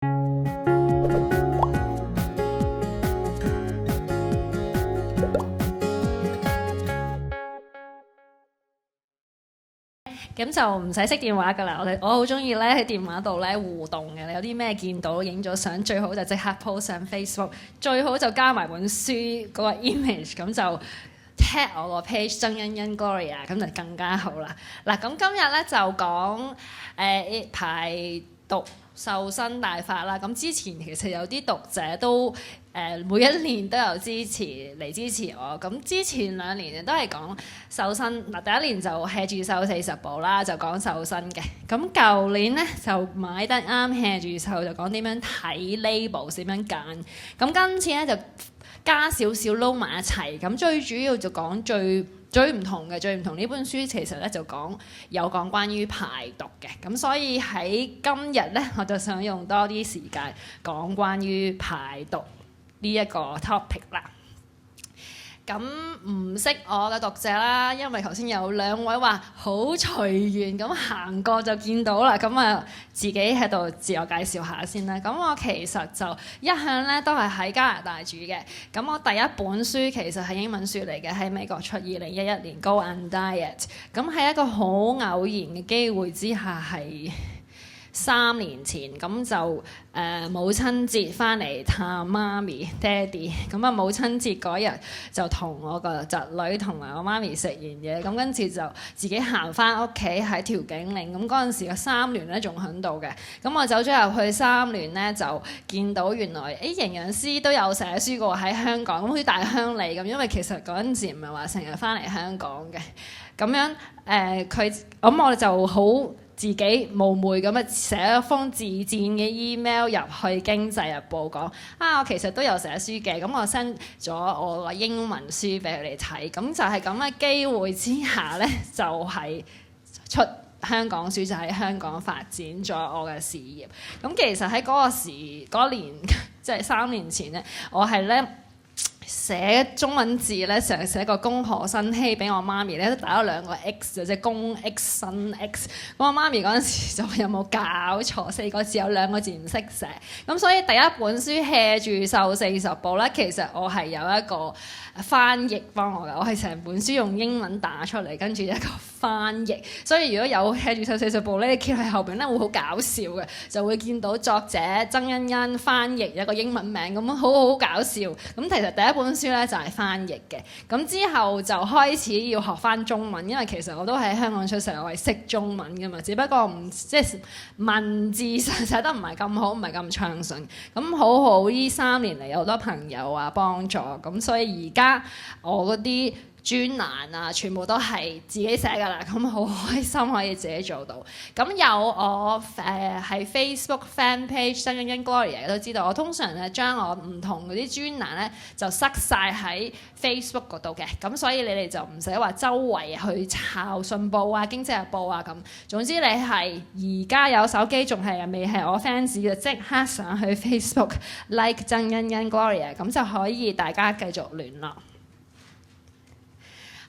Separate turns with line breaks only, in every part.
咁就唔使熄電話㗎啦。我好中意咧喺電話度咧互動嘅。你有啲咩見到影咗相，最好就即刻 post 上 Facebook， 最好就加埋本書嗰個 image， 咁就 tag 我個 page 曾欣欣 Gloria， 咁就更加好啦。嗱，咁今日咧就講排毒瘦身大法啦。咁之前其實有啲讀者都每一年都有支持我。咁之前2年都係講瘦身。嗱，第一年就 hea 住瘦40步啦，就講瘦身嘅。咁舊年咧就買得啱 hea 住瘦，就講點樣睇 label， 點樣揀。咁今次咧就加少少撈埋一齊。咁最主要就講最唔同呢本書其實咧就有講關於排毒嘅。咁所以喺今日咧我就想用多啲時間講關於排毒呢一個 topic 啦。咁唔識我嘅讀者啦，因為頭先有2位話好隨緣咁行過就見到啦，咁啊自己喺度自我介紹下先啦。咁我其實就一向咧都係喺加拿大住嘅。咁我第一本書其實係英文書嚟嘅，喺美國出2011年 Go on Diet。咁喺一個好偶然嘅機會之下係3年前，咁就母親節翻嚟探媽咪爹哋，咁啊母親節嗰日就同我個侄女同埋我媽咪食完嘢，咁跟住就自己行翻屋企喺調景嶺，咁嗰陣時個三聯咧仲喺度嘅，咁我走咗入去三聯咧就見到原來營養師都有寫書過喺香港，咁好似大鄉里咁，因為其實嗰陣時唔係話成日翻嚟香港嘅，咁樣咁我哋就好自己冒昧咁啊寫一封自薦嘅 email 入去《經濟日報》講我其實都有寫書嘅，咁我 send 咗我個英文書俾佢哋睇，咁就係咁嘅機會之下咧，就係出香港書，就喺香港發展咗我嘅事業。咁其實喺嗰年即係3年前咧，我係咧寫中文字咧，成日寫個公何新希俾我媽咪咧，都打咗2個 X， 即係公 X 新 X。咁我媽咪嗰陣時就有冇搞錯，4個字有2個字唔識寫。咁所以第一本書 hea 住瘦40步咧，其實我係有一個翻譯幫我嘅，我係成本書用英文打出嚟，跟住一個翻譯。所以如果有 hea 住瘦40步咧，你企喺後邊咧會好搞笑嘅，就會見到作者曾欣欣翻譯一個英文名咁，好搞笑。咁其實第一本書咧就係翻譯嘅，咁之後就開始要學翻中文，因為其實我都喺香港出世，我係識中文噶嘛，只不過即係文字上寫得唔係咁好，唔係咁暢順。咁好呢3年嚟有好多朋友啊幫助，咁所以而家我嗰啲專欄啊，全部都係自己寫㗎啦，咁好開心可以自己做到。咁有我喺 Facebook fan page 曾欣欣 Gloria 都知道，我通常咧將我唔同嗰啲專欄咧就塞晒喺 Facebook 嗰度嘅，咁所以你哋就唔使話周圍去抄信報啊、經濟日報啊咁。總之你係而家有手機仲係未係我 fans 嘅，即刻上去 Facebook like 曾欣欣 Gloria， 咁就可以大家繼續聯絡。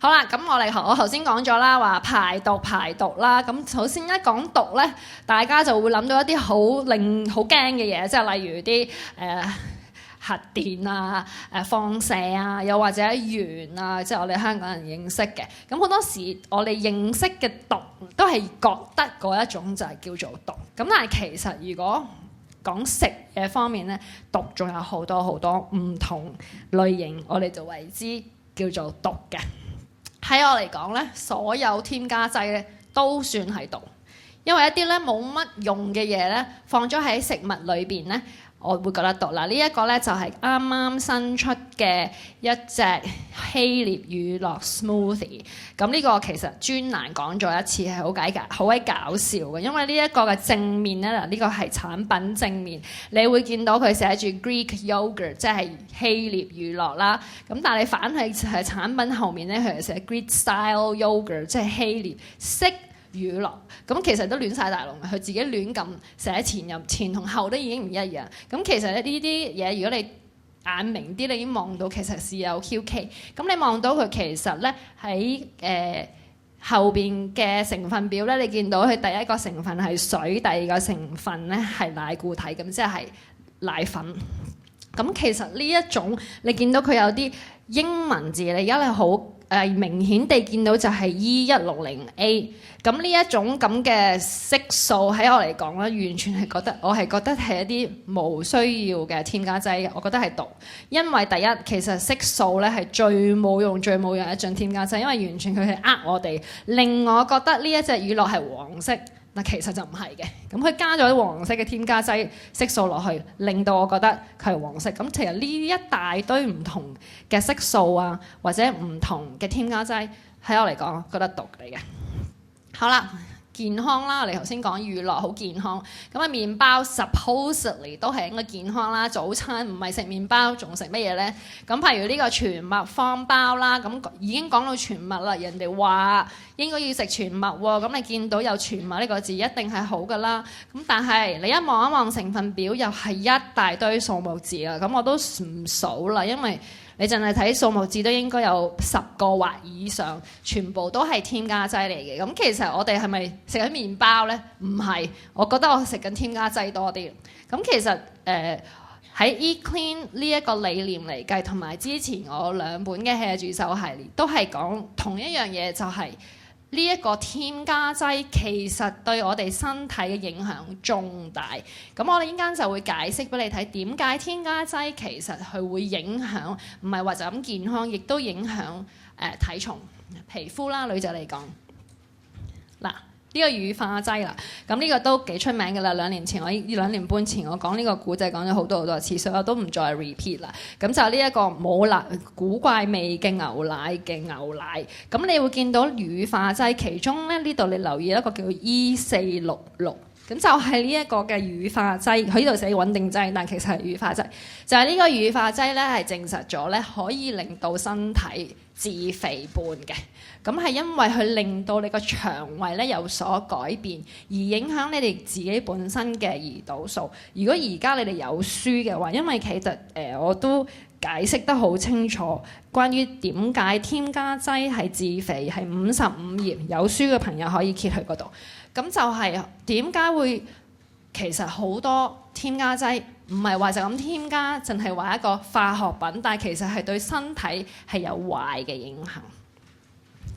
好啦，咁我頭先講咗啦，話排毒啦。咁首先一講毒咧，大家就會諗到一啲好驚嘅嘢，即係例如啲核電啊、放射啊，又或者鉛啊，即係我哋香港人認識嘅。咁好多時我哋認識嘅毒都係覺得嗰一種就係叫做毒。咁但係其實如果講食嘅方面咧，毒仲有好多唔同類型，我哋就為之叫做毒嘅。喺我嚟講咧，所有添加劑咧都算係毒，因為一啲咧冇乜用嘅嘢咧，放咗喺食物裏邊咧，我會覺得毒啦。呢一個咧就係啱啱新出嘅一隻希臘乳酪 smoothie。咁呢個其實專欄講咗一次，係好鬼搞笑嘅，因為呢一個嘅正面咧，嗱呢個係產品正面，你會見到佢寫住 Greek yogurt， 即係希臘乳酪啦。咁但係你反係產品後面咧，佢係寫 Greek style yogurt， 即係希臘式乳酪。咁其實都亂晒大龍，佢自己亂咁寫前同後都已經唔一樣。咁其實呢啲嘢，如果你眼明啲，你已經望到其實是有 QK。咁你望到佢其實咧喺後邊嘅成分表咧，你見到佢第一個成分係水，第二個成分咧係奶固體，咁即係奶粉。咁其實呢一種你見到佢有啲英文字，你而家你好明顯地見到就係 E160A。咁呢一種咁嘅色素喺我嚟講咧，完全係覺得我係覺得係一啲冇需要嘅添加劑，我覺得係毒。因為第一，其實色素咧係最冇用一種添加劑，因為完全佢係呃我哋，令我覺得呢一隻乳酪係黃色。嗱，其實就唔係嘅，咁佢加咗啲黃色嘅添加劑色素落去，令到我覺得佢係黃色。咁其實呢一大堆唔同嘅色素啊，或者唔同嘅添加劑，喺我嚟講覺得毒嚟嘅。好啦，健康啦，我哋頭先講乳酪好健康，咁啊麵包 supposedly 都係應該健康啦。早餐唔係食麵包，仲食乜嘢呢？咁譬如呢個全麥方包啦，咁已經講到全麥啦，人哋話應該要食全麥喎，咁你見到有全麥呢個字一定係好噶啦。咁但係你一望一望成分表，又係一大堆數目字啊，咁我都唔數啦，因為你淨係睇數目字都應該有10個或以上，全部都係添加劑嚟嘅。咁其實我哋係咪食緊麵包呢？唔係，我覺得我食緊添加劑多啲。咁其實喺 Eat Clean 呢一個理念嚟計，同埋之前我2本嘅 Hea 煮手系列都係講同一樣嘢，就係呢一個添加劑其實對我哋身體嘅影響重大。咁我哋依間就會解釋俾你睇點解添加劑其實佢會影響，唔係話就咁健康，亦都影響體重、皮膚啦。女仔嚟講，嗱。呢個乳化劑啦，咁呢個都幾出名㗎啦。2年前2年半前我講呢個古仔講咗好多次，所以我都唔再 repeat 啦。咁就呢一個冇古怪味嘅牛奶，咁你會見到乳化劑，其中咧呢度你留意一個叫 E466，咁就係呢一個嘅乳化劑。佢呢度寫穩定劑，但其實係乳化劑。就係呢個乳化劑咧係證實咗咧可以令到身體自肥胖嘅。咁係因為佢令到你個腸胃咧有所改變，而影響你哋自己本身嘅胰島素。如果而家你哋有書嘅話，因為其實我都解釋得好清楚，關於點解添加劑係致肥，係55頁，有書嘅朋友可以揭去嗰度。咁就係點解會其實好多添加劑唔係話就咁添加，淨係話一個化學品，但係其實係對身體係有壞嘅影響。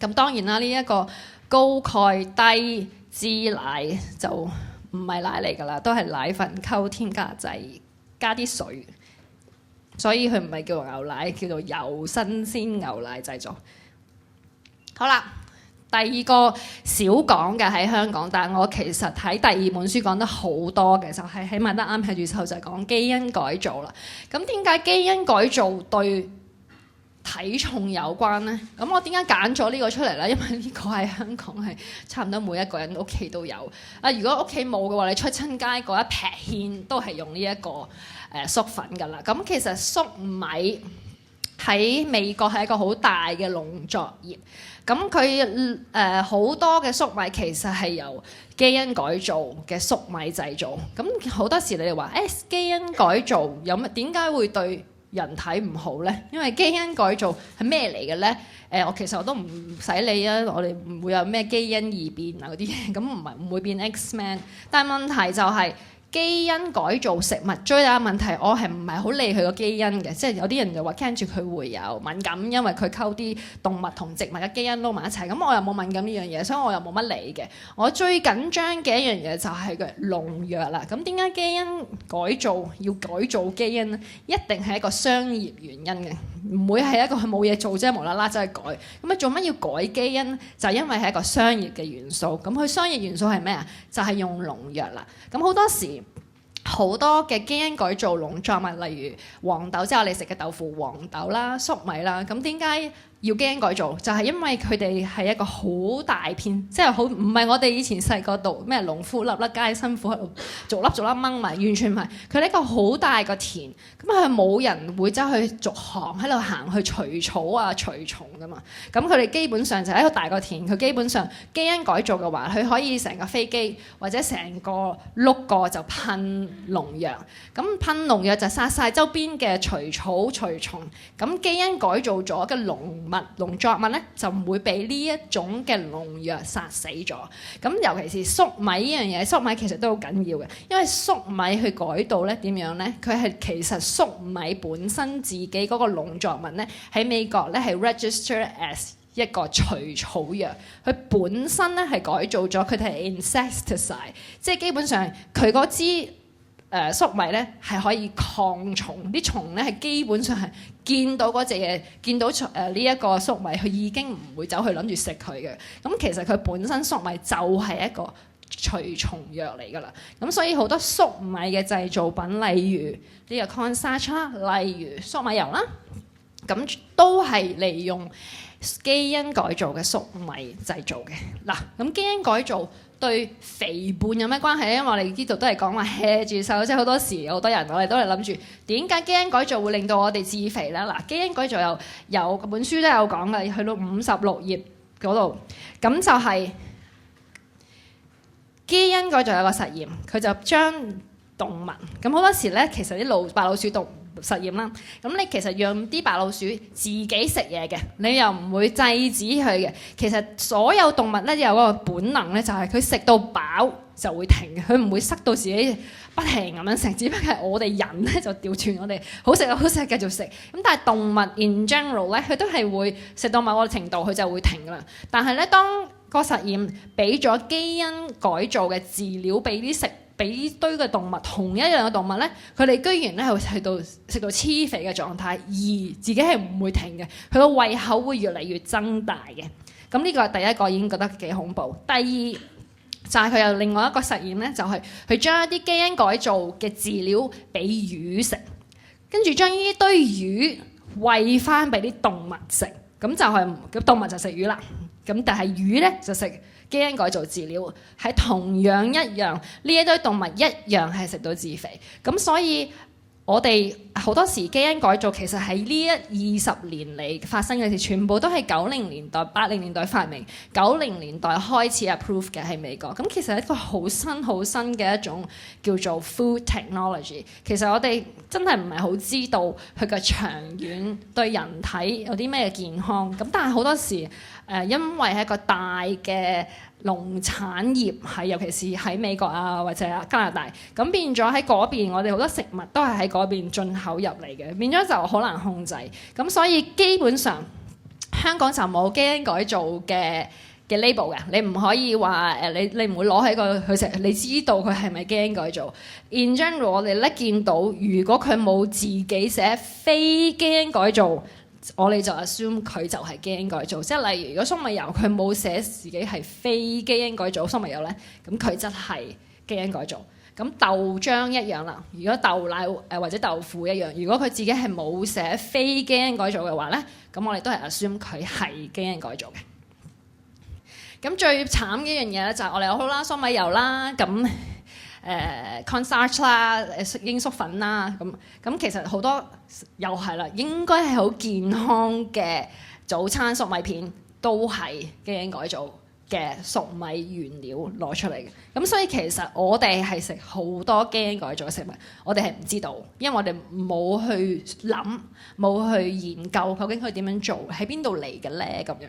咁當然啦，呢一個高鈣低脂奶就唔係奶嚟㗎啦，都係奶粉溝添加劑加啲水，所以佢唔係叫做牛奶，叫做有新鮮牛奶製造。好啦，第二個少講嘅喺香港，但係我其實喺第2本書講得好多嘅，就係喺賣得啱喺住後就係講基因改造啦。咁點解基因改造對體重有關呢？咁我點解揀咗呢個出嚟呢？因為呢個喺香港係差唔多每一個人屋企都有。如果屋企冇嘅話，你出親街嗰一劈芡都係用呢一個粟粉㗎啦。咁其實粟米喺美國係一個好大嘅農作業。咁佢好多嘅粟米其實係由基因改造嘅粟米製造。咁好多時你哋話基因改造有乜點解會對人體唔好呢？因為基因改造係咩嚟嘅呢？我都唔使理啊！我哋唔會有咩基因異變啊嗰啲嘢，咁唔會變 X-Man。但係問題就係、是。基因改造食物最大嘅問題，我係唔係好理佢個基因嘅，即係有啲人就話驚住佢會有敏感，因為佢溝啲動物同植物嘅基因撈埋一齊。咁我又冇敏感呢樣嘢，所以我又冇乜理嘅。我最緊張嘅一樣嘢就係個農藥啦。咁點解基因改造要改造基因呢？一定係一個商業原因嘅，唔會係一個佢冇嘢做啫，無啦啦走去改。咁啊做乜要改基因？就係因為係一個商業嘅元素。咁佢商業元素係咩啊？就係用農藥啦。咁好多時。好多嘅基因改造農作物，例如黃豆，即係我哋食嘅豆腐、黃豆啦、粟米啦。咁點解要基因改造？就係因為佢哋係一個好大片，即係好唔係我哋以前細個讀咩農夫粒粒皆辛苦喺度逐粒粒掹埋，完全唔係。佢係一個好大個田，咁佢冇人會走去逐行喺度行去除草啊、除蟲噶嘛。咁佢哋基本上就係一個大個田，佢基本上基因改造嘅話，佢可以成個飛機或者成個碌過就噴農藥。咁噴農藥就殺晒周邊嘅除草除蟲。咁基因改造咗嘅農農作物咧就唔會俾呢一種嘅農藥殺死咗。咁尤其是粟米呢樣嘢，粟米其實都好緊要嘅，因為粟米去改道咧點樣咧？佢係其實粟米本身自己嗰個農作物咧喺美國咧係 register as 一個除草藥，佢本身咧係改造咗，佢哋係 insecticide， 即係基本上佢嗰支粟米咧係可以抗蟲，啲蟲咧係基本上係見到嗰隻嘢，見到呢一個粟米，佢已經唔會走去諗住食佢嘅。咁其實佢本身粟米就係一個除蟲藥嚟㗎啦。咁所以好多粟米嘅製造品，例如呢個 cornstarch 啦，例如粟米油啦，咁都係利用基因改造嘅粟米製造嘅。嗱，咁基因改造對肥胖有咩關係咧？因為我哋呢度都係講話 hea 住瘦，即係好多時好多人我哋都係諗住點解基因改造會令到我哋致肥咧？嗱，基因改造有本書都有講嘅，去到56頁嗰度，咁就係基因改造有個實驗，佢就將動物咁好多時咧，其實啲白老鼠實驗啦，咁你其實讓啲白老鼠自己食嘢嘅，你又唔會制止佢嘅。其實所有動物咧有嗰個本能咧，就係佢食到飽就會停嘅，佢唔會塞到自己不停咁樣食。只不過係我哋人咧就調轉，我哋好食就好食繼續食。咁但係動物 in general 咧，佢都係會食到某個程度，佢就會停㗎啦。但係咧，當個實驗俾咗基因改造嘅飼料俾堆嘅動物，同一樣嘅動物咧，佢哋居然咧係食到黐肥嘅狀態，而自己係唔會停嘅，佢個胃口會越嚟越增大嘅。咁呢個係第一個已經覺得幾恐怖。第二就係佢有另外一個實驗咧，就係佢將一啲基因改造嘅飼料俾魚食，跟住將呢堆魚餵翻俾啲動物食，咁就係咁動物就食魚啦。咁但係魚咧就食基因改造飼料，係同樣一樣，呢一堆動物一樣係食到致肥。咁所以我哋好多時基因改造其實喺呢20年嚟發生嘅事，全部都係90年代、80年代發明，90年代開始 approve 嘅喺美國。咁其實係一個好新嘅一種叫做 food technology。其實我哋真係唔係好知道佢嘅長遠對人體有啲咩健康。咁但係好多時因為係一個大嘅農產業，係尤其是喺美國啊或者加拿大，咁變咗喺嗰邊，我哋好多食物都係喺嗰邊進口入嚟嘅，變咗就好難控制。咁所以基本上香港就冇基因改造嘅 label 嘅，你唔可以話你唔會攞喺個去食，你知道佢係咪基因改造。In general， 我哋咧見到，如果佢冇自己寫非基因改造，我哋就 assume 佢就係基因改造，即係例如如果粟米油佢冇寫自己係非基因改造粟米油咧，咁佢真係基因改造。咁豆漿一樣啦，如果豆奶或者豆腐一樣，如果佢自己係冇寫非基因改造嘅話咧，咁我哋都係 assume 佢係基因改造嘅。咁最慘嘅一樣嘢咧就係我哋有好啦，粟米油啦，咁cornstarch 啦，鷹粟粉啦，咁其實好多又係啦，應該係好健康嘅早餐粟米片都係基因改造嘅粟米原料攞出嚟嘅。咁所以其實我哋係食好多基因改造嘅食物，我哋係唔知道，因為我哋冇去諗，冇去研究究竟佢點樣做，喺邊度嚟嘅咧咁樣。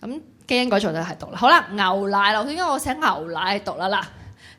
咁基因改造就係毒啦。好啦，牛奶啦，點解我寫牛奶係毒啦？嗱，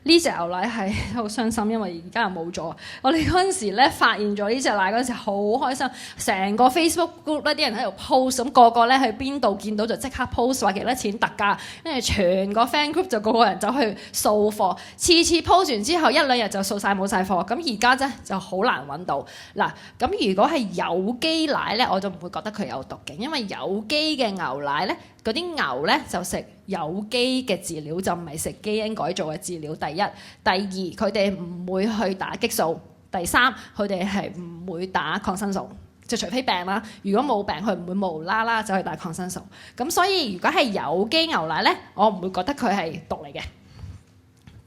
呢隻牛奶係好傷心，因為而家又冇咗。我哋嗰陣時咧發現咗呢隻奶嗰陣時好開心，成個 Facebook group 咧啲人喺度 post，咁個個咧去邊度見到就即刻 post 話幾多錢特價，跟住全個 fan group 就個個人走去掃貨，次次 post 完之後一兩日就掃晒冇晒貨。咁而家咧就好難揾到。嗱，咁如果係有機奶咧，我就唔會覺得佢有毒嘅，因為有機嘅牛奶咧，嗰啲牛咧就食有機嘅飼料，就唔係食基因改造嘅飼料。第一，第二，佢哋唔會去打激素。第三，佢哋係唔會打抗生素，就除非病啦。如果冇病，佢唔會無啦啦走去打抗生素。咁所以如果係有機牛奶咧，我唔會覺得佢係毒嚟嘅。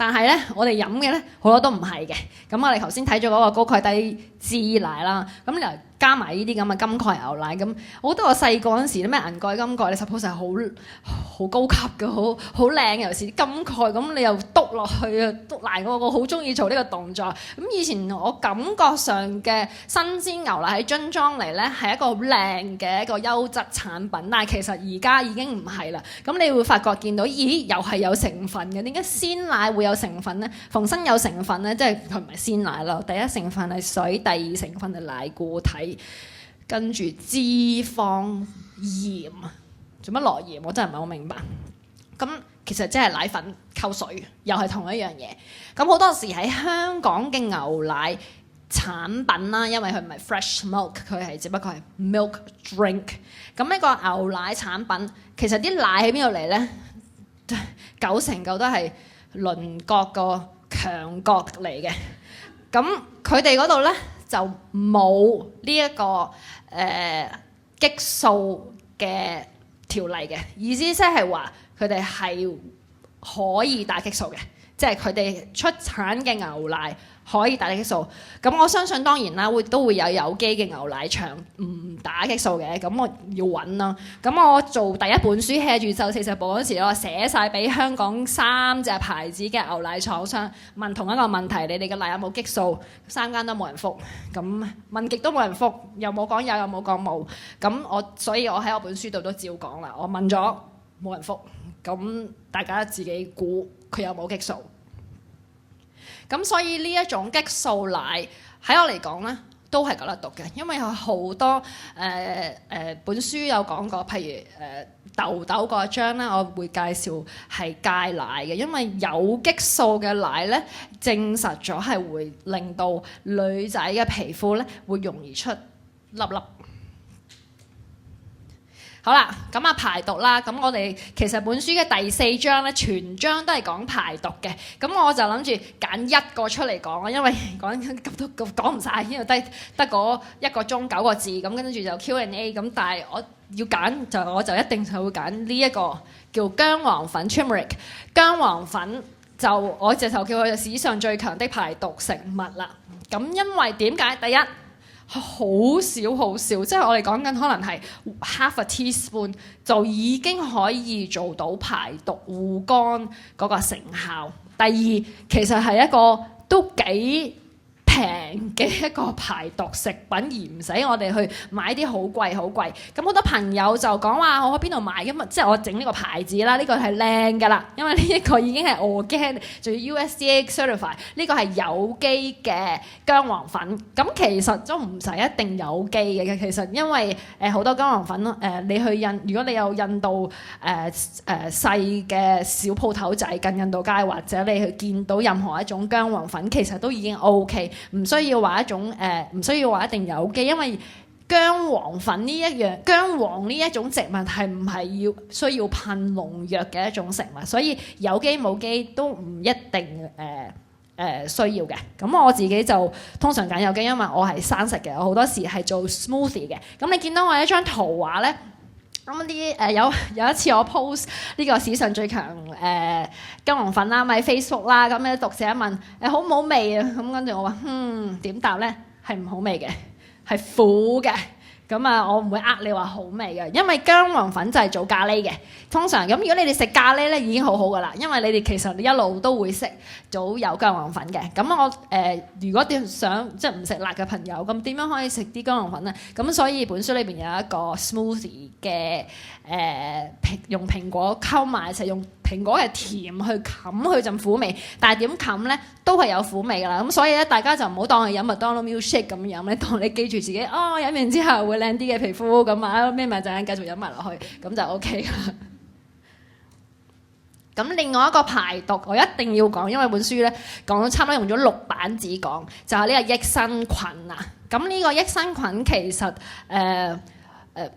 但係咧，我哋飲嘅咧好多都唔係嘅。咁我哋頭先睇咗嗰個高鈣低脂奶啦，咁又加埋呢啲咁嘅金鈣牛奶。咁我覺得我細個嗰陣時咩銀鈣、金鈣，你 suppose 係好高級嘅，好靚，尤其是金鈣。咁你又篤落去啊，篤爛我好中意做呢個動作。咁以前我感覺上嘅新鮮牛奶喺樽裝嚟咧，係一個好靚嘅一個優質產品，但係其實而家已經唔係啦。咁你會發覺見到，咦，又係有成分嘅？點解鮮奶會有成分咧？逢親有成分咧，即係佢唔係鮮奶咯。第一成分係水，第二成分係奶固體，跟住脂肪、鹽。做乜落鹽？我真係唔係好明白。咁其實即係奶粉溝水，又係同一樣嘢。咁好多時喺香港嘅牛奶產品啦，因為佢唔係 fresh milk， 佢係只不過係 milk drink。咁呢個牛奶產品，其實啲奶喺邊度嚟呢？9成9都係鄰國個強國嚟嘅。咁佢哋嗰度呢，就冇呢一個激素嘅條例嘅，意思即係話佢哋係可以打激素嘅，即係佢哋出產嘅牛奶可以打激素。咁我相信當然啦，都會有機嘅牛奶場唔打激素嘅。咁我要揾啦。咁我做第一本書 hea 住就40步嗰時，我寫晒俾香港3隻牌子嘅牛奶廠商，問同一個問題：你哋嘅奶有冇激素？3間都冇人覆。咁問極都冇人覆，又冇講有，又冇講冇。咁所以我喺我本書度都照講啦。我問咗冇人覆，咁大家自己估佢有冇激素。咁所以呢一種激素奶喺我嚟講咧，都係覺得毒嘅，因為有好多本書有講過，譬如豆豆嗰張咧，我會介紹係戒奶嘅，因為有激素嘅奶咧，證實咗係會令到女仔嘅皮膚咧會容易出粒粒。好啦，咁啊排毒啦，咁我哋其實本書嘅第4章咧，全章都係講排毒嘅。咁我就諗住揀一個出嚟講啦，因為咁都講唔晒，因為得嗰1個鐘9個字，咁跟住就 Q&A。咁但係我要揀我就一定就會揀呢一個叫薑黃粉 turmeric。薑黃粉就我直頭叫佢史上最強的排毒食物啦。咁因為點解？第一，好少，即係我哋講緊可能係 half a teaspoon 就已經可以做到排毒護肝嗰個成效。第二，其實係一個都幾平嘅一個排毒食品，而唔使我哋去買啲好貴。咁好多朋友就講話我喺邊度買嘅嘛，即係我整呢個牌子啦，呢個係靚㗎啦，因為呢一個已經係 organic，仲要 USDA certified，呢個係有機嘅薑黃粉。咁其實都唔使一定有機嘅，其實因為好多薑黃粉你去如果你有印度細嘅小鋪頭仔近印度街，或者你去見到任何一種薑黃粉，其實都已經 OK。唔需要話唔需要話一定有機，因為薑黃粉薑黃呢一種植物係唔係需要噴農藥嘅一種食物，所以有機冇機都唔一定需要嘅。咁我自己就通常揀有機，因為我係生食嘅，我好多時係做 smoothie 嘅。咁你見到我一張圖畫咧？咁有一次我 post 呢個史上最強薑黃粉啦，喺 Facebook 啦，咁咧讀者問好唔好味啊？咁跟住我話點答咧？係唔好味嘅，係苦嘅。咁我唔會你話好味嘅，因為薑黃粉就係做咖喱嘅。通常咁，如果你哋食咖喱咧，已經好好噶啦，因為你哋其實一路都會食到有薑黃粉嘅。咁我如果想即係唔食辣嘅朋友，咁點樣可以食啲薑黃粉咧？咁所以本書裏邊有一個 smoothie 嘅用蘋果溝埋一齊，用蘋果嘅甜去冚佢陣苦味，但係點冚咧都係有苦味噶啦。咁所以咧，大家就唔好當係飲麥當勞 milkshake 咁飲咧，當你記住自己飲完之後會靚啲嘅皮膚咁啊，咩咪就係繼續飲埋落去，咁就 OK 啦。咁另外一個排毒我一定要講，因為本書咧講咗差唔多用咗6版紙講，就係呢個益生菌啊。咁呢個益生菌其實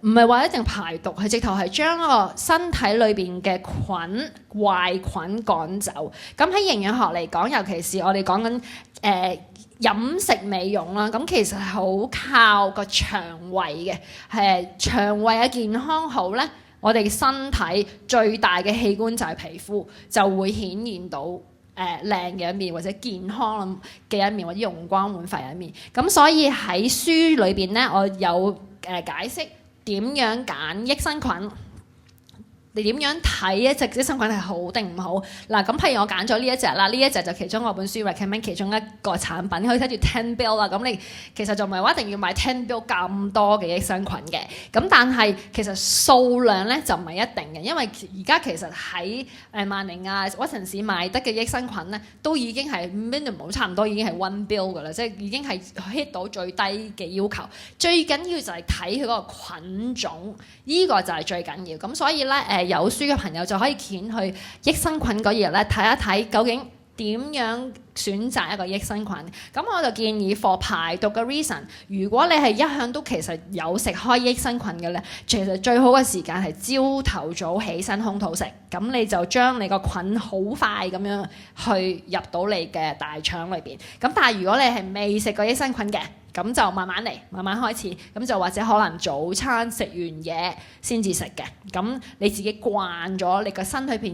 唔係話一定排毒，係直頭係將個身體裏邊嘅壞菌趕走。咁喺營養學嚟講，尤其是我哋講緊飲食美容啦，咁其實係好靠個腸胃嘅，腸胃嘅健康好咧，我哋身體最大嘅器官就係皮膚，就會顯現到靚嘅一面，或者健康嘅一面，或者容光煥發嘅一面。咁所以喺書裏邊咧，我有解釋點樣揀益生菌。你點樣睇一隻益生菌係好定唔好？嗱，咁譬如我揀咗呢一隻啦，呢一隻就其中我本書 recommend 其中一個產品，可以睇住 10 bill 啦。咁你其實就唔係話一定要買10 bill 咁多嘅益生菌嘅。咁但係其實數量咧就唔係一定嘅，因為而家其實喺萬寧啊、屈臣氏賣得嘅益生菌咧，都已經係 minimal 差唔多已經係 1 bill 㗎啦，即係已經係 hit 到最低嘅要求。最緊要就係睇佢嗰個菌種，呢個就係最緊要。咁所以咧有書嘅朋友就可以掀去益生菌嗰頁咧睇一睇，究竟點樣選擇一個益生菌。咁我就建議 for 排毒嘅 reason， 如果你係一向都其實有食開益生菌嘅咧，其實最好嘅時間係朝頭早起身空肚食，咁你就將你個菌好快咁樣去入到你嘅大腸裏邊。咁但係如果你係未食過益生菌嘅，咁就慢慢嚟，慢慢開始，咁就或者可能早餐食完嘢先至食嘅。咁你自己慣咗，你個身體裏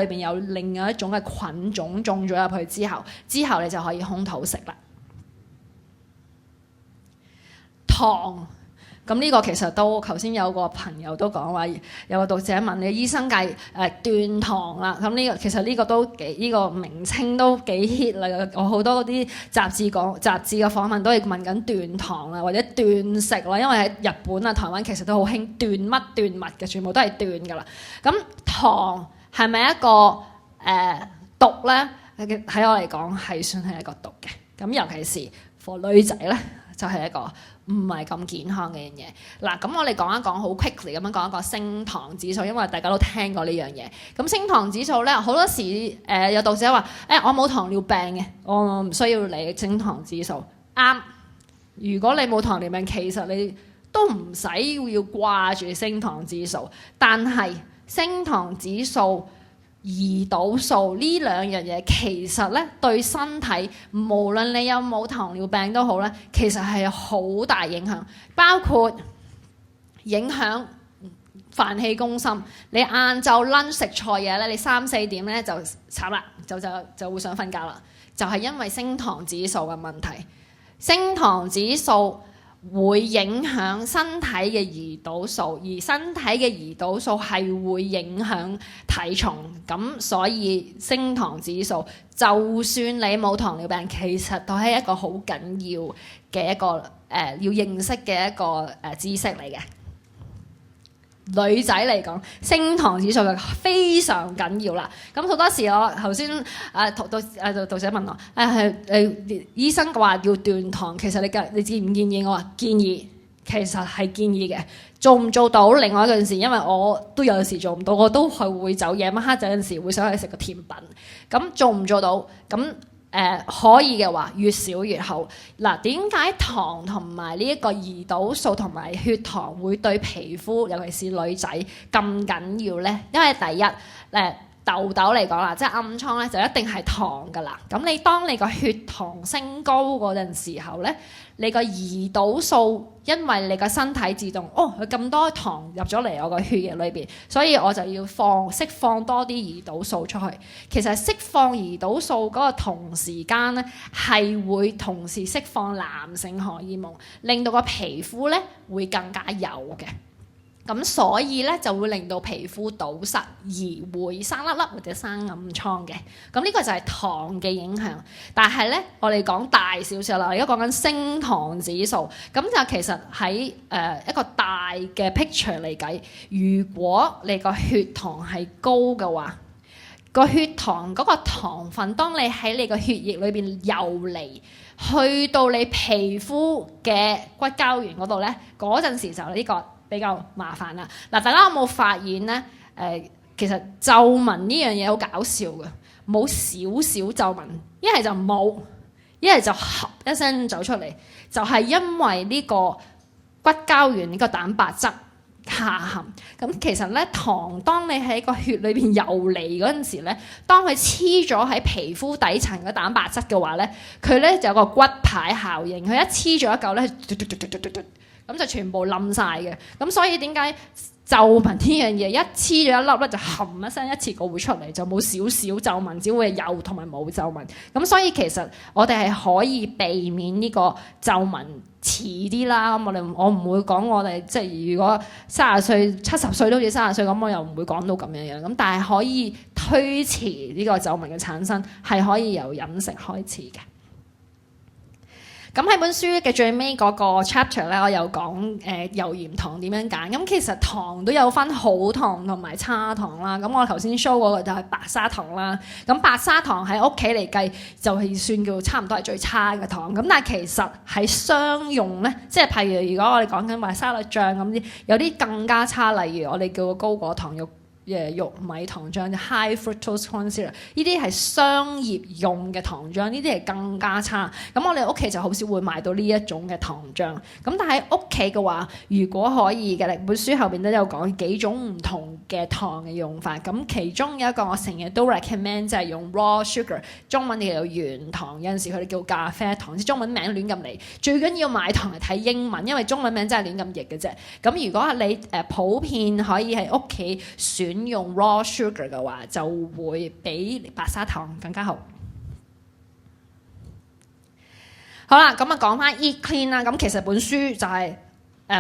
邊有另外一種嘅菌種種咗入去之後你就可以空肚食啦。糖，咁呢個其實都頭先有個朋友都講話，有個讀者問你醫生界斷糖啦。咁呢個其實呢個都幾呢個名稱都幾 hit 啦。我好多嗰啲雜誌嘅訪問都係問緊斷糖啦，或者斷食啦。因為喺日本啊、台灣其實都好興斷乜斷物嘅，全部都係斷㗎啦。咁糖係咪一個毒咧？喺我嚟講係算係一個毒嘅。咁尤其是 for 女仔咧，就係一個唔係咁健康嘅樣嘢。嗱，咁我哋講一講好 quickly 咁樣講一個升糖指數，因為大家都聽過呢樣嘢。咁升糖指數咧，好多時有讀者話：我冇糖尿病嘅，我唔需要你升糖指數。啱，如果你冇糖尿病，其實你都唔使要掛住升糖指數。但係升糖指數、胰島素呢兩樣嘢其實咧對身體，無論你有冇糖尿病都好咧，其實係好大影響，包括影響飯氣攻心。你晏晝 lunch 食錯嘢咧，你3、4點咧就慘啦，就會想瞓覺啦，就係因為升糖指數嘅問題。升糖指數會影響身體嘅胰島素，而身體嘅胰島素係會影響體重，咁所以升糖指數，就算你冇糖尿病，其實都係一個好緊要嘅一個要認識嘅一個知識嚟嘅。女仔嚟講，升糖指數就非常緊要啦。咁好多時我頭先讀者問我醫生話要斷糖，其實你建唔建議？我話建議，其實係建議嘅。做唔做到另外一件事，因為我都有時做唔到，我都係會走夜晚黑有陣時會想去食個甜品。咁做唔做到？咁可以嘅話，越少越好。嗱，點解糖同埋呢一個胰島素同埋血糖會對皮膚，尤其是女仔咁緊要呢？因為第一痘痘嚟講啦，即係暗瘡咧，就一定係糖㗎啦。咁當你個血糖升高嗰陣時候咧，你個胰島素因為你個身體自動佢咁多糖入咗嚟我個血液裏邊，所以我就要釋放多啲胰島素出去。其實釋放胰島素嗰個同時間咧，係會同時釋放男性荷爾蒙，令到個皮膚咧會更加油嘅。咁所以咧就會令到皮膚堵塞，而會生粒粒或者生暗瘡嘅。咁呢個就係糖嘅影響。但係咧，我哋講大少少啦，而家講緊升糖指數。咁就其實喺一個大嘅 picture 嚟計，如果你個血糖係高嘅話，個血糖嗰個糖分，當你喺你個血液裏邊游離，去到你皮膚嘅骨膠原嗰度咧，嗰陣時就呢個比較麻煩啦。嗱，大家有冇發現咧？其實皺紋呢樣嘢好搞笑嘅，冇少少皺紋，一係就冇，一係就合一聲走出嚟，就係因為呢個骨膠原呢個蛋白質下陷。咁其實咧，糖當你喺個血裏邊游離嗰陣時咧，當佢黐咗喺皮膚底層嘅蛋白質嘅話咧，佢咧就有個骨牌效應，佢一黐咗一嚿咧，咁就全部冧晒嘅。咁所以點解皺紋呢樣嘢一黐咗一粒咧，就冚一聲一次過會出嚟，就冇少少皺紋，只會有同埋冇皺紋。咁所以其實我哋係可以避免呢個皺紋遲啲啦。咁我唔會講我哋即係如果30歲、70歲都好似30歲咁，我又唔會講到咁樣樣。咁但係可以推遲呢個皺紋嘅產生，係可以由飲食開始嘅。咁喺本書嘅最尾嗰個 chapter 咧，我有講油鹽糖點樣揀。咁其實糖都有分好糖同埋差糖啦。咁我頭先 show 嗰個就係白砂糖啦。咁白砂糖喺屋企嚟計就係算叫差唔多係最差嘅糖。咁但係其實喺商用咧，即係譬如如果我哋講緊話沙律醬咁啲，有啲更加差，例如我哋叫高果糖肉玉米糖漿 high fructose corn syrup， 呢啲係商業用嘅糖漿，呢啲係更加差。咁我哋屋企就好少會買到呢一種嘅糖漿。咁但係屋企嘅話，如果可以嘅，本書後邊都有講幾種唔同嘅糖嘅用法。咁其中有一個我成日都 recommend 就係用 raw sugar， 中文叫做原糖，有陣時佢哋叫咖啡糖，即中文名亂咁嚟。最緊要買糖係睇英文，因為中文名真係亂咁譯嘅啫。咁如果你普遍可以喺屋企選用 raw sugar 嘅話，就會比白砂糖更加好。好啦，咁啊講翻 eat clean 啦。咁其實本書就係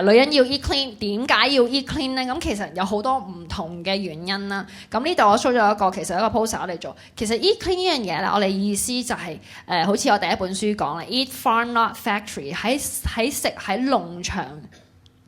女人要 eat clean， 點解要 eat clean 咧？咁其實有好多唔同嘅原因啦。咁呢度我 show 咗一個，其實一個 poster 我哋做。其實 eat clean 呢樣嘢咧，我哋意思就係好似我第一本書講啦 ，eat farm not factory， 喺食喺農場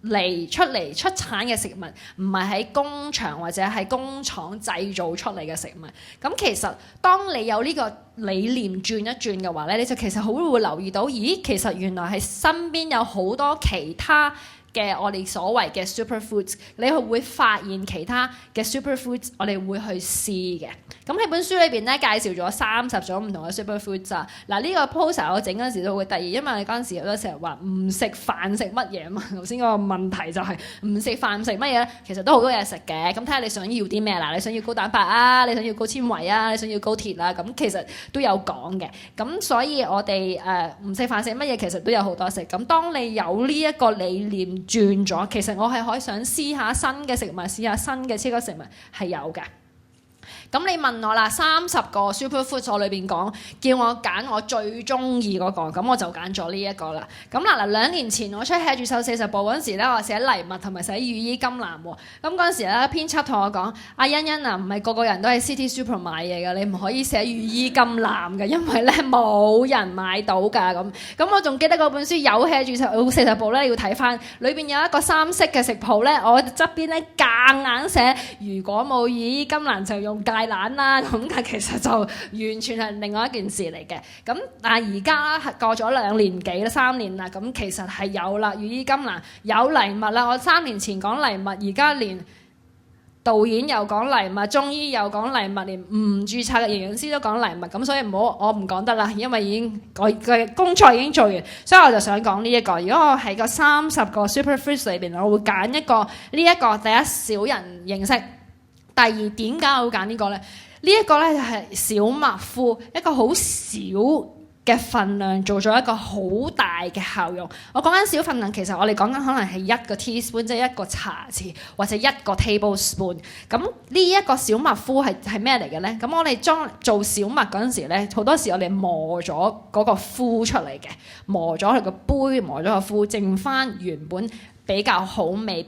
出產嘅食物，唔係喺工場或者喺工廠製造出嚟嘅食物。咁其實當你有呢個理念轉一轉嘅話咧，你就其實好會留意到，咦，其實原來係身邊有好多其他嘅我哋所謂嘅 superfoods， 你會發現其他嘅 superfoods， 我哋會去試嘅。咁喺本書裏邊咧介紹咗30種唔同嘅 superfoods 啊。嗱，呢個 poster 我整嗰陣時都會得意，因為你嗰陣時有都成日話唔食飯食乜嘢啊嘛。頭先嗰個問題就係唔食飯食乜嘢咧，其實都好多嘢食嘅。咁睇下你想要啲咩啦？你想要高蛋白啊？你想要高纖維啊？你想要高鐵啊？咁其實都有講嘅。咁所以我哋唔食飯食乜嘢，其實都有好多食。咁當你有呢一個理念轉咗，其實我係可以想試下新嘅食物，試下新嘅超級食物係有嘅。咁你問我啦，30個 superfoods 我裏邊講，叫我揀我最中意嗰個，咁我就揀咗呢一個啦。咁嗱，2年前我出 Hea 住瘦40步嗰陣時咧，我寫藜麥同埋寫羽衣甘藍喎。咁嗰陣時咧，編輯同我講：阿欣欣啊，唔係個個人都喺 City Super 買嘢㗎，你唔可以寫羽衣甘藍嘅，因為咧冇人買到㗎。咁我仲記得嗰本書有 Hea 住瘦40步咧，要睇翻裏邊有一個3色嘅食譜咧，我側邊咧夾硬寫，如果冇羽衣甘藍就用芥蘭啦，咁但其實就完全係另外一件事嚟嘅。咁但係而家過咗2年幾啦，3年啦，咁其實係有啦，羽衣甘藍有藜麥啦。我3年前講藜麥，而家連導演又講藜麥，中醫又講藜麥，連唔註冊嘅營養師都講藜麥。咁所以我唔講得啦，因為我嘅工作已經做完，所以我就想講呢一個。如果我喺個30個 superfoods 裏邊，我會揀一個呢一個，第一少人認識。第二，點解我會揀呢個呢？呢一個呢就係小麥麩，一個好少嘅份量做咗一個好大嘅效用。我講緊小份量，其實我哋講緊可能係1個 teaspoon， 即係1個茶匙或者1個 tablespoon。咁呢一個小麥麩係咩嚟嘅呢？咁我哋做小麥嗰陣時呢，好多時我哋磨咗嗰個麩出嚟嘅，磨咗佢個杯，磨咗個麩，剩翻原本比較好味、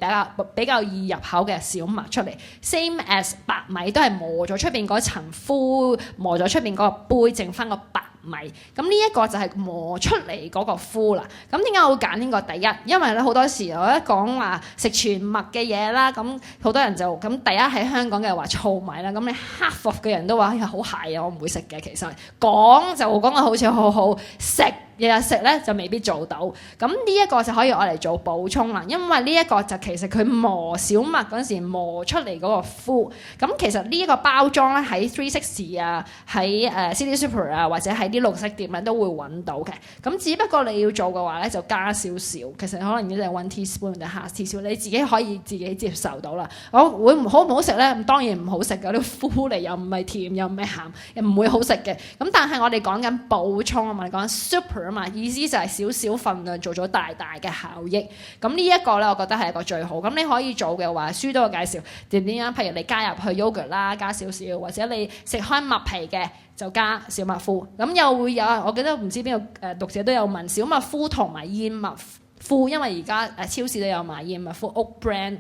比較易入口嘅小麥出嚟。Same as 白米都係磨咗出邊嗰層麩，磨咗出邊嗰個杯，剩翻個白米。咁呢一個就係磨出嚟嗰個麩啦。咁點解我會揀呢個？第一，因為咧好多時我一講話食全麥嘅嘢啦，咁好多人就咁第一喺香港嘅話糙米啦，咁你half of嘅人都話好鞋啊，我唔會食嘅。其實講就講到好似好好食。日日食咧就未必做到，咁呢一個就可以我嚟做補充啦。因為呢一個就其實佢磨小麥嗰陣時磨出嚟嗰個麩，咁其實呢一個包裝咧喺360啊，喺City Super 啊，或者喺啲綠色店咧都會揾到嘅。咁只不過你要做嘅話咧就加少少，其實可能要係1 teaspoon 或者half teaspoon，你自己可以自己接受到啦。我會好唔好食咧？咁當然唔好食嘅，啲麩嚟又唔係甜又唔係鹹，又唔會好食嘅。咁但係我哋講緊補充啊嘛，我哋講 super。啊嘛，意思就係少少份量做咗大大嘅效益。咁呢一個咧，我覺得係一個最好。咁你可以做嘅話，書都有介紹點樣，譬如你加入去 yogurt 啦，加少少，或者你食開麥皮嘅就加小麥麩。咁又會有，我記得唔知邊個讀者都有問小麥麩同埋燕麥麩，因為而家超市都有賣燕麥麩 Oat Brand。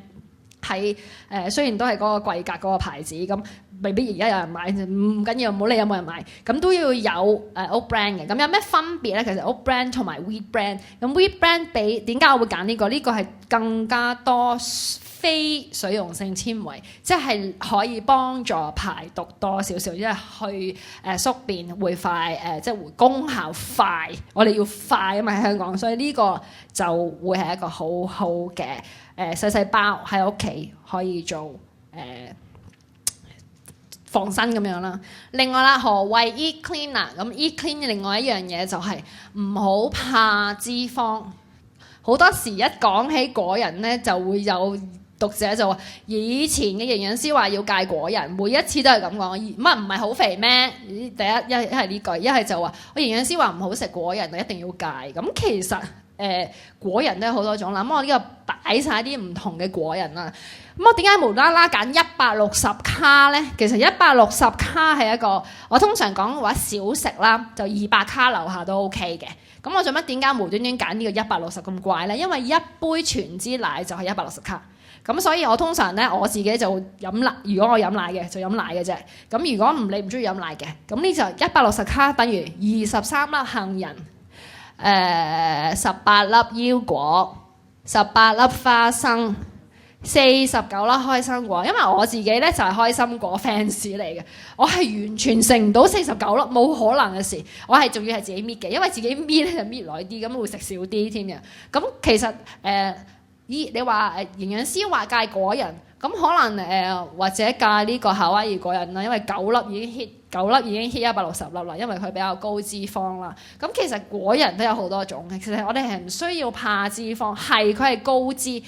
喺雖然都係嗰個貴格嗰個牌子，咁未必而家有人買，唔緊要，唔好理有冇人買，咁都要有Oat Brand 嘅。咁有咩分別咧？其實 Oat Brand 同埋 Wheat Brand， 咁 Wheat Brand 比點解我會揀呢個？呢個係更加多非水溶性纖維，即係可以幫助排毒多少少，即係去宿便會快，即係功效快。我哋要快啊嘛喺香港，所以呢個就會係一個好好嘅。細細包喺屋企可以做防身咁樣啦。另外啦，何謂 Eat Clean 啊？咁 Eat Clean 另外一樣嘢就係唔好怕脂肪。好多時一講起果仁咧，就會有讀者就話：以前嘅營養師話要戒果仁，每一次都係咁講。乜唔係好肥咩？第一係呢句，一係就話我營養師話唔好食果仁，就一定要戒。咁其實果仁都有好多種啦，咁我呢個擺晒啲唔同嘅果仁啦。咁我點解無啦啦揀160卡咧？其實160卡係一個我通常講話少食啦，就200卡樓下都 OK 嘅。咁我做乜點解無端端揀呢個160咁怪咧？因為一杯全脂奶就係160卡。咁所以我通常咧我自己就飲奶，如果我飲奶嘅就飲奶嘅啫。咁如果你唔中意飲奶嘅，咁呢就160卡等於23粒杏仁。18粒腰果，18粒花生，49粒開心果。因為我自己咧就係開心果 fans 嚟嘅，我係完全食唔到49粒，冇可能嘅事。我係仲要係自己搣嘅，因為自己搣咧就搣耐啲，咁會食少啲添嘅。咁其實你話營養師話戒果仁，咁可能或者戒呢個夏威夷果仁啦，因為9粒已經 hit 160粒啦，因為佢比較高脂肪啦。咁其實果仁都有好多種嘅，其實我哋係唔需要怕脂肪，係佢係高脂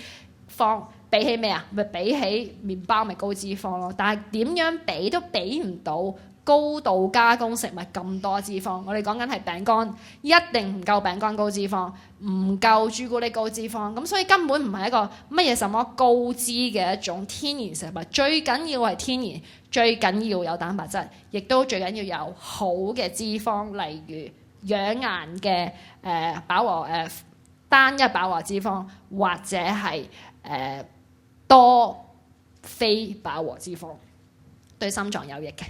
肪，比起咩啊？咪比起麵包咪高脂肪咯。但係點樣比都比唔到高度加工食物咁多脂肪。我哋講緊係餅乾，一定唔夠餅乾高脂肪，唔夠朱古力高脂肪。咁所以根本唔係一個乜嘢什麼高脂嘅一種天然食物。最緊要係天然，最緊要有蛋白質，亦都最緊要有好嘅脂肪，例如養顏嘅飽和單一飽和脂肪，或者係多非飽和脂肪，對心臟有益嘅。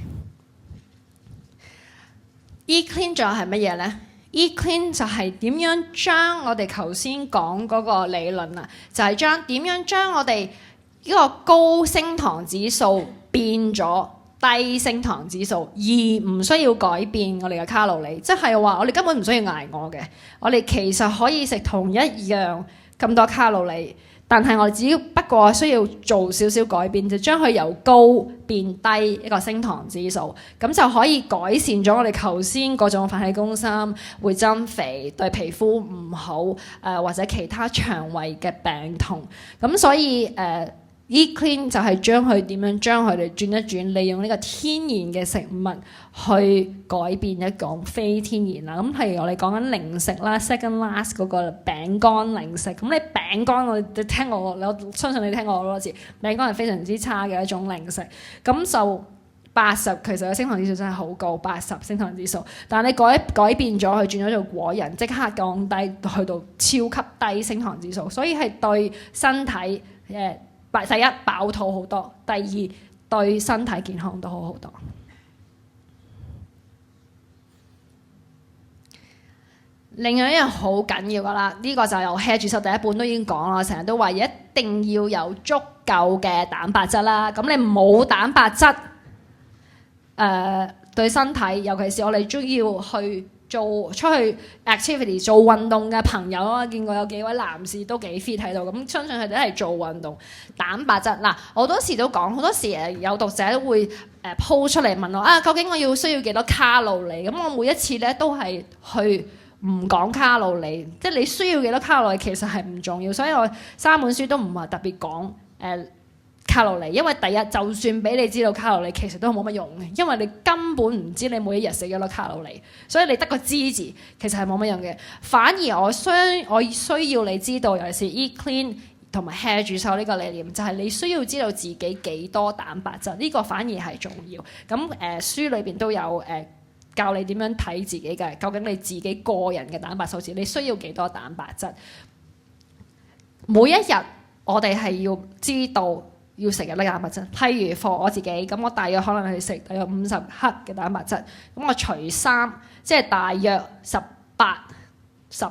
Eat Clean 仲有係乜嘢咧？Eat Clean 就係點樣將我哋頭先講嗰個理論啊，就係點樣將我哋呢個高升糖指數變咗低升糖指數，而唔需要改變我哋嘅卡路里，即係話我哋根本唔需要捱餓嘅，我哋其實可以食同一樣咁多卡路里。但係我哋只要不過需要做少少改變，就將佢由高變低一個升糖指數，咁就可以改善咗我哋頭先嗰種飯氣攻心、會增肥、對皮膚唔好或者其他腸胃嘅病痛。咁所以Eat Clean 就係將佢哋轉一轉，利用呢個天然嘅食物去改變一種非天然啦。咁譬如我哋講緊零食啦 ，Second Last 嗰個餅乾零食。咁你餅乾我聽過，我相信你聽過好多次，餅乾係非常之差嘅一種零食。咁就80，其實個升糖指數真係好高，80升糖指數。但係你改變咗，佢轉咗做果仁，即刻降低去到超級低升糖指數，所以係對身體第一飽肚好多，第二對身體健康都好好多。另外一樣好緊要噶啦，呢個就由 Head 主修第一本都已經講啦，成日都話一定要有足夠嘅蛋白質啦。咁你冇蛋白質，對身體，尤其是我哋中意去出去 activity 做運動嘅朋友啊，見過有幾位男士都幾 fit 喺度，咁相信佢哋都係做運動。蛋白質嗱，我好多時都講，好多時有讀者都會po 出嚟問我究竟我需要幾多卡路里？咁我每一次咧都係去唔講卡路里，即係你需要幾多卡路里其實係唔重要，所以我3本書都唔係特別講卡路里，因為第一就算俾你知道卡路里，其實都冇乜用嘅，因為你根本唔知你每一日食幾多卡路里，所以你得個知字其實係冇乜用嘅。反而我需要你知道，尤其是 eat clean 同埋 hea 住瘦呢個理念，就係你需要知道自己幾多蛋白質，呢個反而係重要。咁書裏邊都有教你點樣睇自己嘅，究竟你自己個人嘅蛋白數字，你需要幾多蛋白質？每一日我哋係要知道要食嘅蛋白質。譬如 for 我自己，咁我大約可能係食大約50克嘅蛋白質，咁我除3，即係大約18、17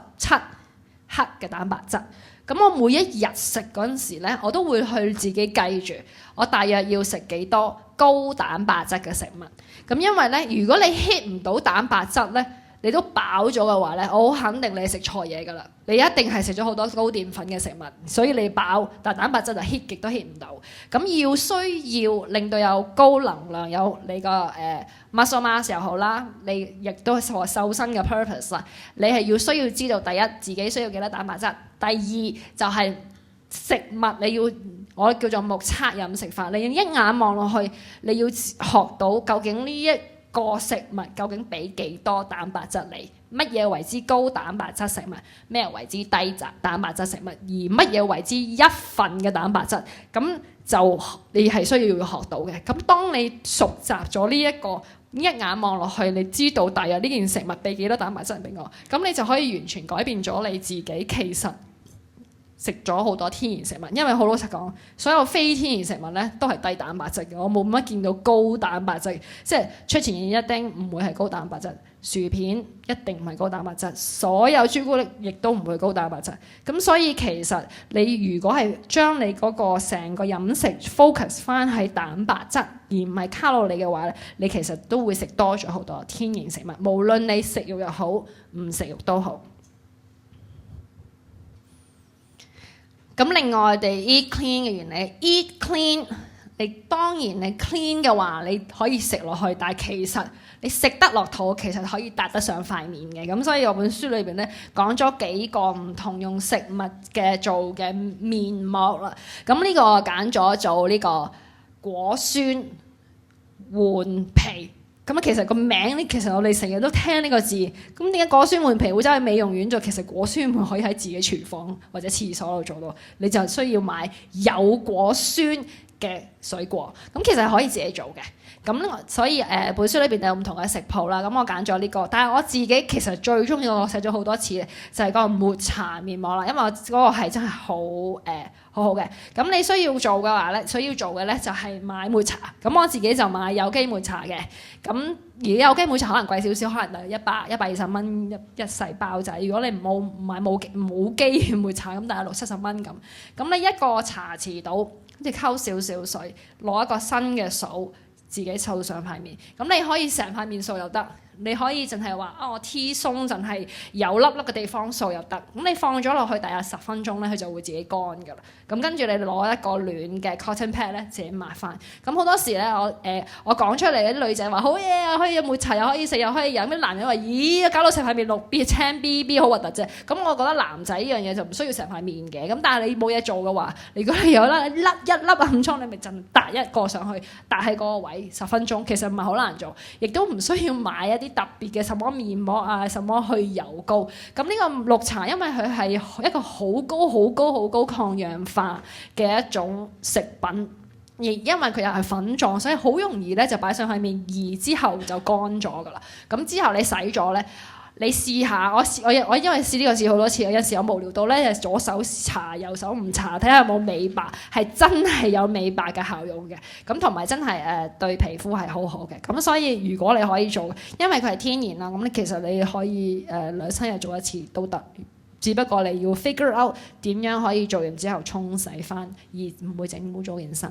克嘅蛋白質。咁我每一日食嗰陣時咧，我都會去自己計住，我大約要食幾多高蛋白質嘅食物。咁因為咧，如果你 hit 唔到蛋白質咧，你都飽咗嘅話咧，我好肯定你食錯嘢㗎啦。你一定係食咗好多高澱粉嘅食物，所以你飽，但蛋白質就 hit 極都 hit 唔到。咁需要令到有高能量，有你個muscle mass 又好啦，你亦都係瘦身嘅 purpose 啦。你係需要知道第一自己需要幾多蛋白質，第二就係食物你要我叫做目測飲食法，你一眼望落去，你要學到究竟呢一個食物究竟俾幾多蛋白質你？乜嘢為之高蛋白質食物？咩為之低蛋白質食物？而乜嘢為之一份嘅蛋白質？咁就你係需要學到嘅。咁當你熟習咗呢一個，一眼望落去，你知道大約呢件食物俾幾多蛋白質俾我，咁你就可以完全改變咗你自己。其實食咗好多天然食物，因為好老實講，所有非天然食物咧都係低蛋白質嘅。我冇乜見到高蛋白質，即係出前一丁唔會係高蛋白質，薯片一定唔係高蛋白質，所有朱古力亦都唔會高蛋白質。咁所以其實你如果係將你嗰個成個飲食 focus 翻喺蛋白質而唔係卡路里嘅話咧，你其實都會食多咗好多天然食物，無論你食肉又好，唔食肉都好。咁另外我哋 eat clean 嘅原理 ，eat clean， 你當然你 clean 嘅話，你可以食落去，但係其實你食得落肚，其實可以搭得上塊面嘅。咁所以我本書裏邊咧講咗幾個唔同用食物嘅做嘅面膜啦。咁呢個我揀咗做呢個果酸換皮。咁其實個名咧，其實我哋成日都聽呢個字。咁點解果酸換皮會走去美容院做？其實果酸可以喺自己廚房或者廁所度做到。你就需要買有果酸嘅水果。咁其實係可以自己做嘅。咁所以本書裏邊有唔同嘅食譜啦。咁我揀咗呢個，但係我自己其實最中意我寫咗好多次嘅就係嗰個抹茶面膜啦。因為我嗰個係真係好好嘅。咁你需要做嘅話咧，需要做嘅咧就係買抹茶。咁我自己就買有機抹茶嘅。咁而有機抹茶可能貴少少，可能就120蚊一細包仔。如果你唔買冇機抹茶咁，大概60-70蚊咁。咁你一個茶匙度，跟住溝少少水，攞一個新嘅掃，自己掃上塊面。咁你可以成塊面掃又得，你可以淨係話我 T 鬆淨係有粒粒嘅地方掃又得。咁你放咗落去大約10分鐘咧，佢就會自己乾㗎啦。咁跟住你攞一個暖嘅 cotton pad 咧，自己抹翻。咁好多時咧，我講出嚟啲女仔話好嘢啊，可以有抹茶又可以食又可以飲。啲男人話咦，搞到成塊面綠 B 青 BB 好核突啫。咁我覺得男仔呢樣嘢就唔需要成塊面嘅。咁但係你冇嘢做嘅話，如果你有一粒暗瘡，你咪就搭一個上去，搭喺嗰個位10分鐘，其實唔係好難做，亦都唔需要買一啲特別嘅什麼面膜啊，什麼去油膏。咁呢個綠茶因為佢係一個好高抗氧化嘅一種食品，而因為佢又係粉狀，所以好容易咧就擺上去面，而之後就乾咗噶啦。咁之後你洗咗咧，你試下我因為試呢個試好多次，有時我無聊到咧，左手搽右手唔搽，睇下有冇美白，係真係有美白嘅效用嘅。咁同埋真係對皮膚係好好嘅。咁所以如果你可以做，因為佢係天然啦，咁其實你可以2-3日做一次都得。只不過你要 figure out 點樣可以做完之後沖洗翻，而唔會整污糟件身。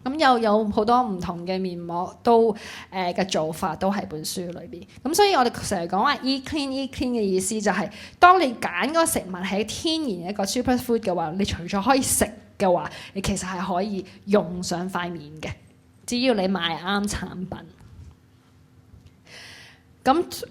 咁又有好多唔同嘅面膜都嘅做法都喺本書裏邊。咁所以我哋成日講話 eat clean 嘅意思就係，當你揀嗰個食物係天然一個 superfood 嘅話，你除咗可以食嘅話，你其實係可以用上塊面嘅，只要你買啱產品。咁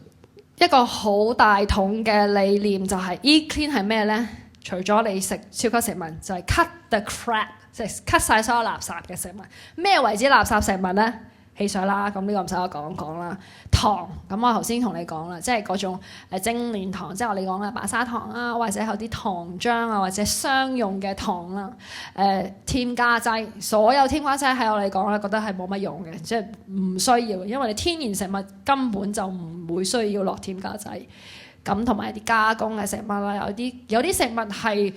一個好大統嘅理念就係 eat clean 係咩呢？除咗你食超級食物，就係 cut the crap， 即係 cut 晒所有垃圾嘅食物。咩為之垃圾食物咧？汽水啦，咁呢個唔使我講啦。糖，咁我頭先同你講啦，即係嗰種精煉糖，即係我哋講嘅白砂糖啊，或者有啲糖漿啊，或者商用嘅糖啦。添加劑，所有添加劑喺我嚟講咧，覺得係冇乜用嘅，即係唔需要，因為你天然食物根本就唔會需要落添加劑。咁同埋啲加工嘅食物啦，有啲食物係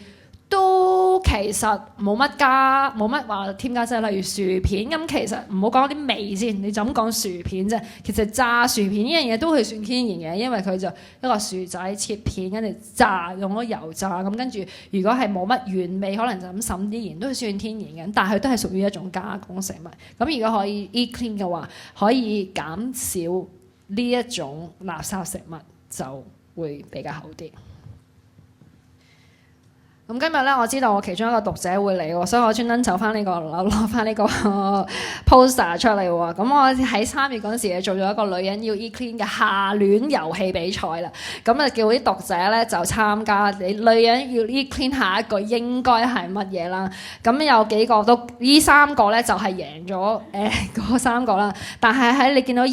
都其實冇乜話添加劑，例如薯片咁，其實唔好講啲味先，你就咁講薯片啫。其實炸薯片呢樣嘢都係算天然嘅，因為佢就一個薯仔切片，跟住炸用咗油炸咁，跟住如果係冇乜原味，可能就咁滲啲鹽都算天然嘅，但係都係屬於一種加工食物。咁如果可以 eat clean 嘅話，可以減少呢一種垃圾食物，就會比較好啲。咁今日咧，我知道我其中一個讀者會嚟喎，所以我專登就翻呢個攞翻呢個 poster 出嚟喎。咁我喺3月嗰陣時做咗一個女人要 eat clean 嘅下戀遊戲比賽啦。咁啊叫啲讀者咧就參加，你女人要 eat clean 下一句應該係乜嘢啦？咁有幾個都呢3個咧就係贏咗嗰3個啦。但係喺你見到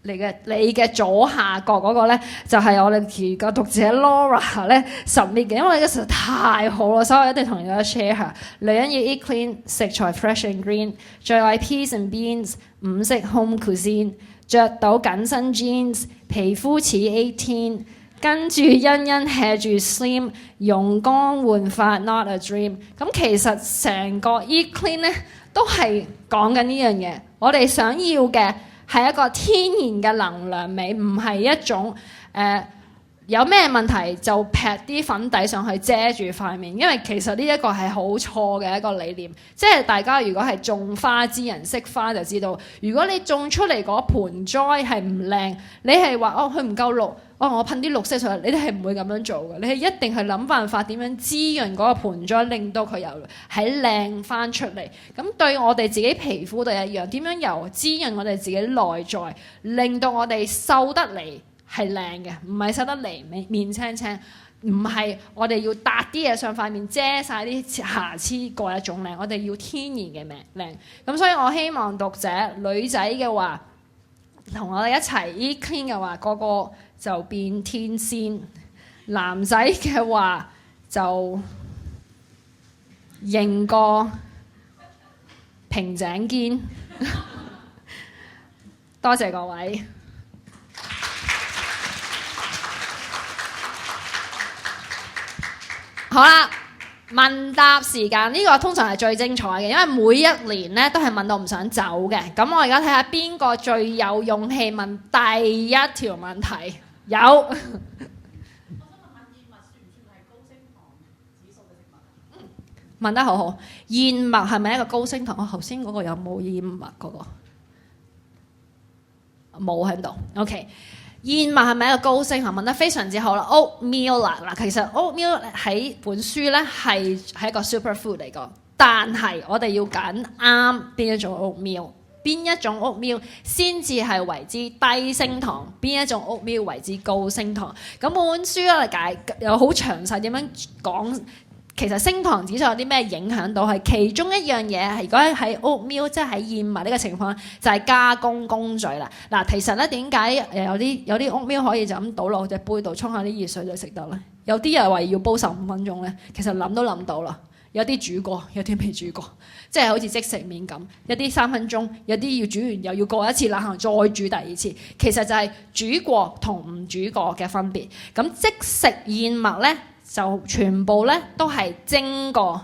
你嘅左下角嗰個咧，就係我哋而家讀者 Laura 咧submit嘅，因為呢個實在太好啦，所以我一定同大家 share 下。女人要 eat clean， 食材 fresh and green， 最愛 peas and beans， 五色 home cuisine， 着到緊身 jeans， 皮膚似 18， 跟住欣 hea 住 slim， 容光煥發 not a dream。咁其實成個 eat clean 咧都係講緊呢樣嘢，我哋想要嘅係一個天然嘅能量美，唔係一種有咩問題就劈啲粉底上去遮住塊面，因為其實呢一個係好錯嘅一個理念。即係大家如果係種花之人識花就知道，如果你種出嚟嗰盆栽係唔靚，你係話佢唔夠綠，我噴啲綠色上去，你哋係唔會咁樣做嘅。你係一定係諗辦法點樣滋潤嗰個盆栽，令到佢由喺靚翻出嚟。咁對我哋自己皮膚都一樣，點樣由滋潤我哋自己內在，令到我哋瘦得嚟係靚嘅，唔係瘦得嚟面青青，唔係我哋要搭啲嘢上塊面遮晒啲瑕疵嗰一種靚，我哋要天然嘅靚。咁所以我希望讀者女仔嘅話，同我哋一齊 eat clean 嘅話，個個就變天仙；男仔嘅話就認個平井堅。多謝各位。好啦，問答時間呢個通常係最精彩嘅，因為每一年咧都係問到唔想走嘅。咁我而家睇下邊個最有勇氣問第一條問題。有。我想問燕麥算唔算係高升糖指數嘅食物？問得好好。燕麥係咪一個高升糖？我頭先嗰個有冇燕麥嗰個？冇喺度。OK。燕麥係咪一個高升糖？問得非常之好啦。Oatmeal 啦，嗱，其實 Oatmeal 喺本書咧係一個 superfood 嚟個，但係我哋要揀啱邊一種 Oatmeal， 邊一種 Oatmeal 先至係為之低升糖，邊一種 Oatmeal 為之高升糖。咁本書咧有好詳細點樣講。其實升糖指數有啲咩影響到？係其中一樣嘢，如果喺 oatmeal 即係喺燕麥呢個情況，就係加工工序啦。嗱，其實咧點解有啲 oatmeal 可以就咁倒落隻杯度沖下啲熱水就食得咧？有啲人話要煲15分鐘咧，其實諗都諗到啦。有啲煮過，有啲未煮過，即係好似即食麵咁，有啲3分鐘，有啲要煮完又要過一次冷蔵再煮第二次。其實就係煮過同唔煮過嘅分別。咁即食燕麥咧，就全部咧都係蒸過，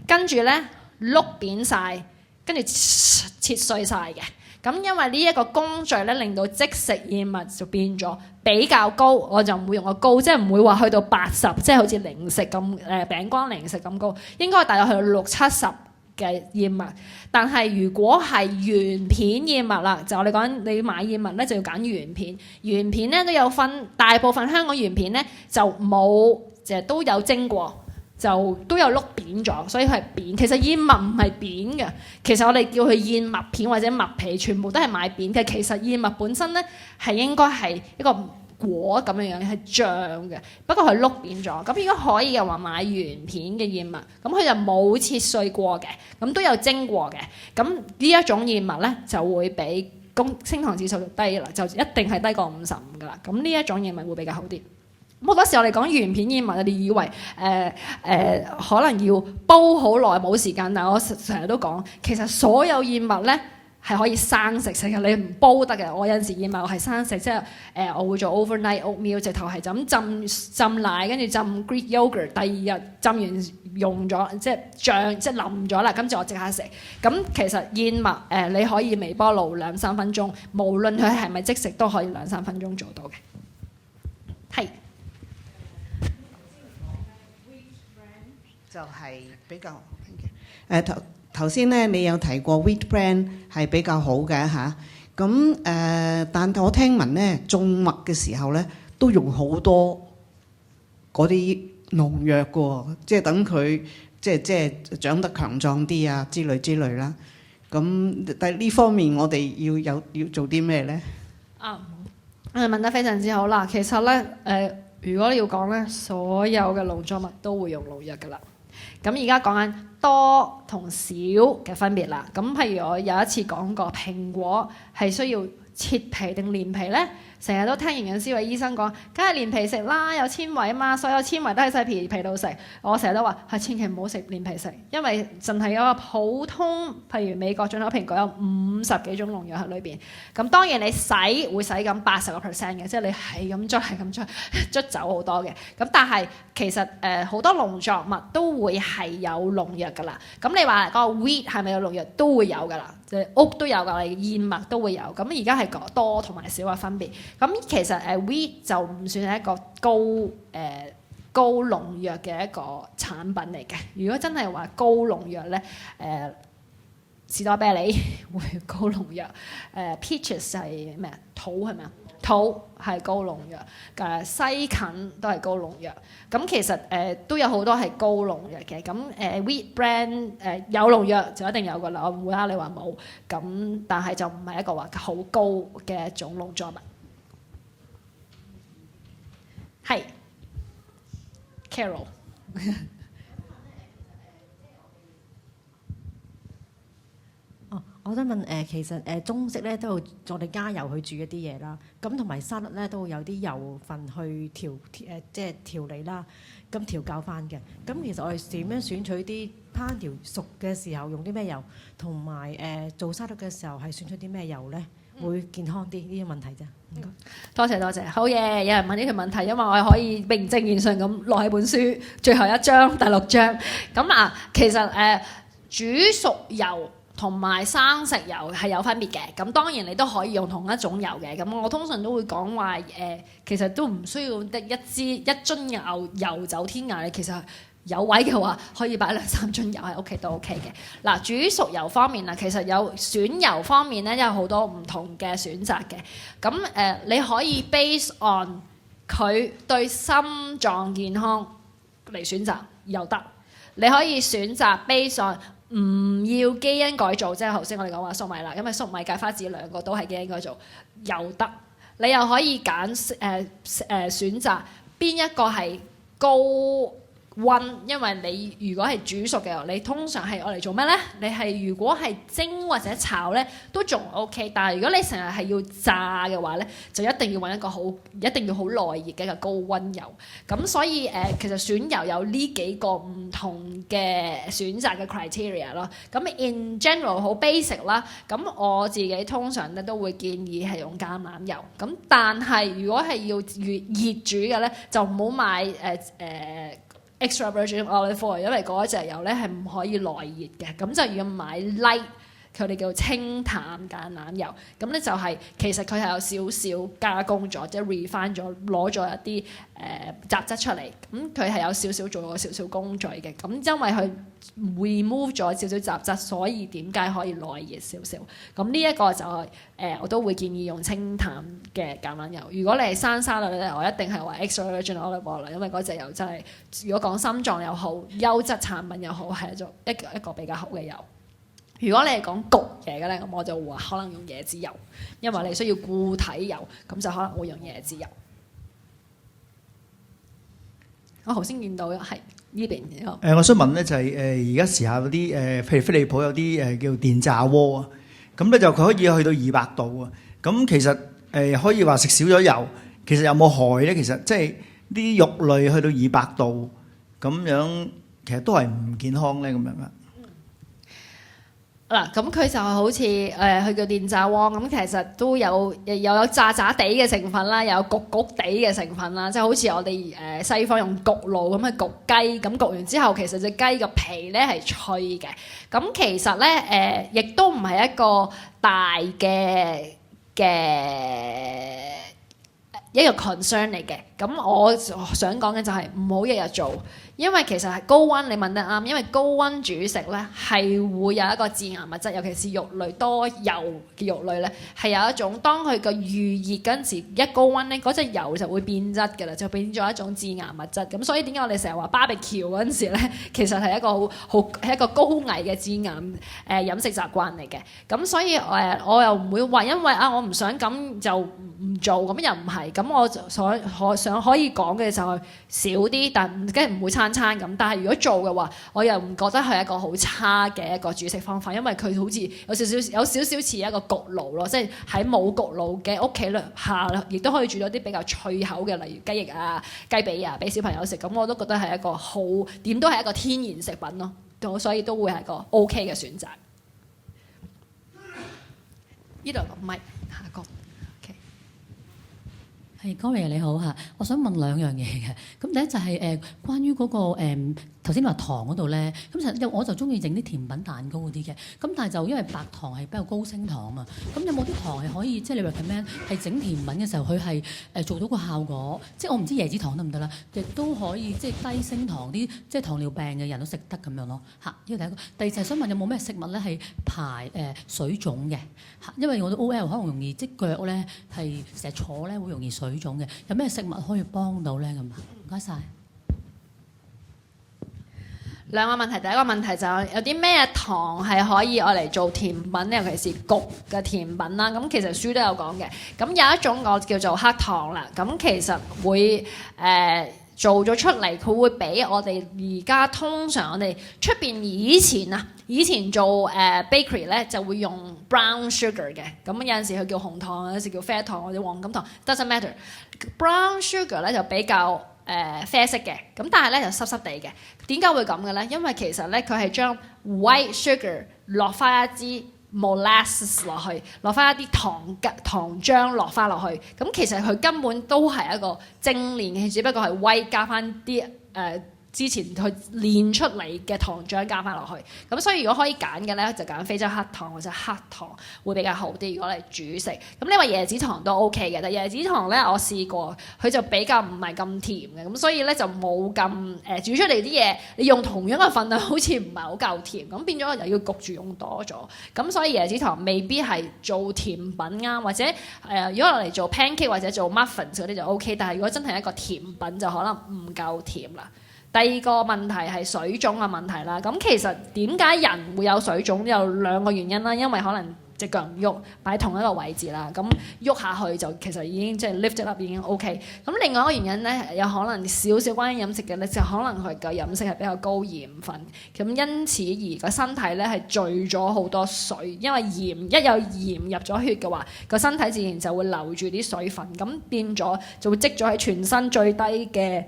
跟住咧碌扁晒，跟住切碎晒嘅。咁因為呢一個工序咧，令到即食燕麥就變咗比較高，我就唔會用個高，即係唔會話去到80，即係好似零食咁餅乾零食咁高，應該大約去到60-70嘅燕麥。但係如果係原片燕麥啦，就我哋講你買燕麥咧就要揀原片，原片咧都有分，大部分香港原片咧就冇。就都有蒸過，就都有碌扁咗，所以佢係扁。其實燕麥唔係扁嘅，其實我哋叫佢燕麥片或者麥皮，全部都係買扁嘅。其實燕麥本身咧係應該係一個果咁樣樣，係醬嘅，不過佢碌扁咗。咁如果可以嘅話，買原片嘅燕麥，咁佢就冇切碎過嘅，咁都有蒸過嘅。咁呢一種燕麥咧就會比升糖指數低啦，就一定係低過55噶啦。咁呢一種燕麥會比較好啲。好多時我哋講原片燕麥，你以為可能要煲好耐冇時間，但係我成日都講，其實所有燕麥咧係可以生食嘅，你唔煲得嘅。我有陣時燕麥我係生食，即係我會做 overnight oatmeal，直頭係就咁浸奶，跟住浸 Greek yogurt，第二日浸完用咗，即係醬即係腍咗啦，跟住我即刻食。咁其實燕麥你可以微波爐2-3分鐘，無論佢係咪即食都可以2-3分鐘做到嘅。係。
就係比較頭先咧，你有提過 wheat bran 係比較好嘅嚇。咁但我聽聞咧，種麥嘅時候咧都用好多嗰啲農藥嘅喎，即係等佢即係長得強壯啲啊之類啦。咁但係呢方面我哋要做啲咩咧？
問得非常之好啦。其實咧如果你要講咧，所有嘅農作物都會用農藥㗎啦。咁而家講緊多同少嘅分別啦。咁譬如我有一次講過，蘋果係需要切皮定連皮咧？成日都聽營養師位醫生講，梗係連皮食啦，有纖維啊嘛，所有纖維都喺晒皮度食。我成日都話係千祈唔好食連皮食，因為淨係有個普通，譬如美國進口蘋果有50幾種農藥喺裏邊。咁當然你洗會洗咁80%嘅，即係你係咁捽走好多嘅。咁但係其實好多農作物都會係有農藥㗎啦。咁你話個 wheat 係咪有農藥？都會有㗎啦，即係屋都有㗎，燕麥都會有。咁而家係多同埋少嘅分別。咁其實wheat 就唔算係一個高農藥嘅一個產品嚟嘅。如果真係話高農藥咧，士多啤梨會高農藥，peaches 係咩啊？桃係咪啊？桃係高農藥，西芹都係高農藥。咁其實都有好多係高農藥嘅。咁wheat bran 有農藥就一定有㗎啦，我唔會你話冇。咁但係就唔係一個話好高嘅一種農作物。係 Carol
我想問其實中式咧都有我哋加油去煮一啲嘢啦，咁同埋沙律咧都會有啲油分去即係調理啦，咁調教翻嘅。咁其實我哋點樣選取啲烹調熟嘅時候用啲咩油，同埋做沙律嘅時候係選取啲咩油咧，會健康啲呢啲問題啫。
多謝，好嘢！有人問呢條問題，因為我係可以名正言順咁落喺本書最後一章第6章。咁其實煮熟油同埋生食油係有分別嘅。咁當然你都可以用同一種油嘅。咁我通常都會講話其實都唔需要得一樽油走天涯。你其實有位嘅話，可以擺2-3樽油喺屋企都 OK 嘅。嗱，煮熟油方面其實有選油方面咧，有好多唔同嘅選擇嘅。咁你可以 base on 佢對心臟健康嚟選擇又得。你可以選擇 base on 唔要基因改造，即係頭先我哋講話粟米啦，因為粟米、芥花籽兩個都係基因改造，又得。你又可以揀選擇邊一個係高溫，因為你如果係煮熟嘅，你通常係愛嚟做咩咧？你係如果係蒸或者炒咧，都仲 OK。但係如果你成日係要炸嘅話咧，就一定要揾一個一定要好耐熱嘅一個高溫油。咁所以其實選油有呢幾個唔同嘅選擇嘅 criteria 咯。咁 in general 好 basic 啦。咁我自己通常咧都會建議係用橄欖油。咁但係如果係要熱煮嘅咧，就唔好買extra virgin olive oil， 因為嗰隻油咧係唔可以耐熱嘅，咁就要買 light， 佢哋叫清淡橄欖油。咁咧就係其實佢係有少少加工咗，即係 refine 咗，攞咗一啲雜質出嚟。咁佢係有少少做咗少少工序嘅。咁因為佢 remove 咗少少雜質，所以點解可以耐熱少少？咁呢一個就係我都會建議用清淡嘅橄欖油。如果你係生沙律咧，我一定係話 extra virgin olive oil 啦，因為嗰隻油真係如果講心臟又好，優質產品又好，係一個比較好嘅油。如果你係講焗嘢嘅咧，咁我就話可能用椰子油，因為你需要固體油，咁就可能會用椰子油。我頭先見到係呢邊
我想問咧就係而家時下嗰啲譬如飛利浦有啲叫電炸鍋啊，咁咧就佢可以去到200度啊。咁其實可以話食少咗油，其實有冇害咧？其實即係啲肉類去到200度咁樣，其實都係唔健康咧咁樣啊。
嗱，咁佢就好似佢叫電炸鍋，咁其實都有炸炸地嘅成分啦，有焗焗地嘅成分啦，即係好似我哋西方用焗爐咁去焗雞，咁焗完之後其實隻雞個皮咧係脆嘅，咁其實咧亦都唔係一個大嘅一個 concern 嚟嘅。咁我想講嘅就係唔好日日做。因為其實係高溫，你問得啱。因為高溫煮食咧係會有一個致癌物質，尤其是肉類多油嘅肉類咧，係有一種當佢個預熱嗰陣時一高溫咧，嗰隻油就會變質㗎啦，就變咗一種致癌物質。咁所以點解我哋成日話 barbecue 嗰陣時咧，其實係一個係一個高危嘅致癌飲食習慣嚟嘅。咁所以我又唔會話因為我唔想咁就唔做，咁又唔係。咁我想可以講嘅就係少啲，但梗係唔會餐咁，但係如果做嘅話，我又唔覺得係一個好差嘅一個煮食方法，因為佢好似有少少似一個焗爐咯，即係喺冇焗爐嘅屋企下，亦都可以煮到啲比較脆口嘅，例如雞翼啊、雞髀啊，俾小朋友食。咁我都覺得係一個好點都係一個天然食品咯，所以都會係一個 OK 嘅選擇。呢度個咪下個。
係，Gloria你好嚇，我想問兩樣嘢嘅。咁第一就係關於嗰個頭先話糖嗰度咧，咁其實我就中意整啲甜品蛋糕嗰啲嘅。咁但係就因為白糖係比較高升糖啊嘛，咁有冇啲糖係可以即係你話咁樣係整甜品嘅時候佢係做到個效果？即係我唔知椰子糖得唔得啦，亦都可以即係低升糖啲，即係糖尿病嘅人都食得咁樣咯嚇。呢個第一個。第二就係想問有冇咩食物咧係排水腫嘅嚇？因為我啲 OL 可能容易即腳咧係成日坐咧會容易水腫嘅，有咩食物可以幫到咧咁啊？唔該晒。
兩個問題，第一個問題就係有啲咩糖係可以愛嚟做甜品，尤其是焗嘅甜品啦。咁其實書都有講嘅。咁有一種我叫做黑糖啦。咁其實會做咗出嚟，佢會比我哋而家通常我哋出邊以前做bakery 咧就會用 brown sugar 嘅。咁有陣時佢叫紅糖，有陣時叫啡糖或者黃金糖 ，doesn't matter。brown sugar 咧就比較啡色嘅，咁但係咧就濕濕地嘅。點解會咁嘅咧？因為其實咧佢係將 white sugar 落翻一支 molasses 落去，落翻一啲糖漿落翻落去。咁其實佢根本都係一個精煉嘅，只不過係 white 加翻啲之前去練出嚟嘅糖漿加翻落去，咁所以如果可以揀嘅咧，就揀非洲黑糖或者黑糖會比較好啲。如果你煮食，咁你話椰子糖都 OK 嘅，但椰子糖咧我試過，佢就比較唔係咁甜嘅，咁所以咧就冇咁煮出嚟啲嘢，你用同樣嘅份量好似唔係好夠甜，咁變咗又要焗住用多咗，咁所以椰子糖未必係做甜品啱，或者如果攞嚟做 pancake 或者做 muffins 嗰啲就 OK， 但係如果真係一個甜品就可能唔夠甜啦。第二個問題係水腫嘅問題啦，咁其實點解人會有水腫？有兩個原因啦，因為可能隻腳唔喐，擺同一個位置啦，咁喐下去就其實已經即係 lift it up 已經 OK。咁另外一個原因咧，有可能少少關於飲食嘅咧，就可能佢嘅飲食係比較高鹽分，咁因此而個身體咧係聚咗好多水，因為一有鹽入咗血嘅話，個身體自然就會留住啲水分，咁變咗就會積咗喺全身最低嘅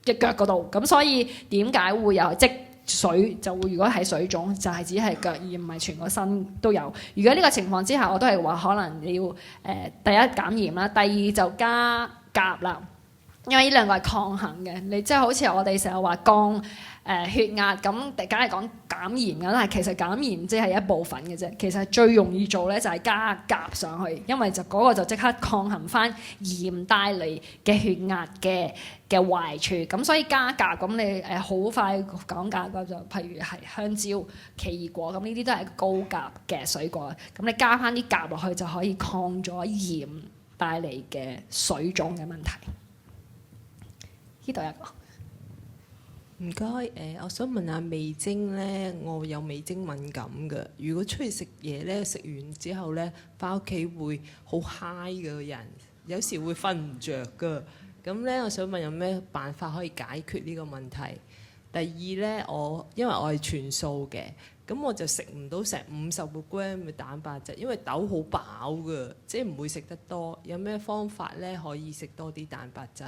隻腳嗰度，咁所以點解會有積水？就會如果係水腫，就係只係腳而唔係全個身都有。如果呢個情況之下，我都係話可能你要第一減鹽啦，第二就加鉀啦，因為呢兩個係抗衡嘅。你即係好似我哋成日話降血壓，咁梗係講減鹽㗎，但係其實減鹽只係一部分嘅啫。其實最容易做咧就係加鉀上去，因為就嗰個就即刻抗衡翻鹽帶嚟嘅血壓嘅壞處。咁所以加鉀，咁你好快講鉀就譬如係香蕉、奇異果，咁呢啲都係高鉀嘅水果。咁你加翻啲鉀落去就可以抗咗鹽帶嚟嘅水腫嘅問題。呢度有一個。
唔該，我想問下味精咧，我有味精敏感嘅。如果出去食嘢咧，食完之後咧，翻屋企會好 high 嘅人，有時會瞓唔着嘅。咁咧，我想問有咩辦法可以解決呢個問題？第二咧，因為我係全素嘅，咁我就食唔到成50個 gram 嘅蛋白質，因為豆好飽㗎，即係唔會食得多。有咩方法咧可以食多啲蛋白質？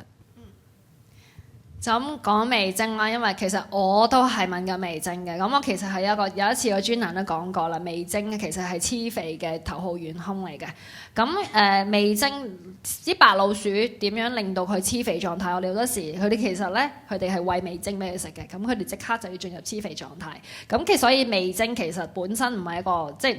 就咁講味精啦，因為其實我都係敏感味精嘅。咁我其實係有一次個專欄都講過啦，味精其實係黐肥嘅頭號元兇嚟嘅。咁味精啲白老鼠點樣令到佢黐肥狀態？我哋好多時佢哋其實咧，佢哋係餵味精俾佢食嘅，咁佢哋即刻就要進入黐肥狀態。咁所以味精其實本身唔係一個即係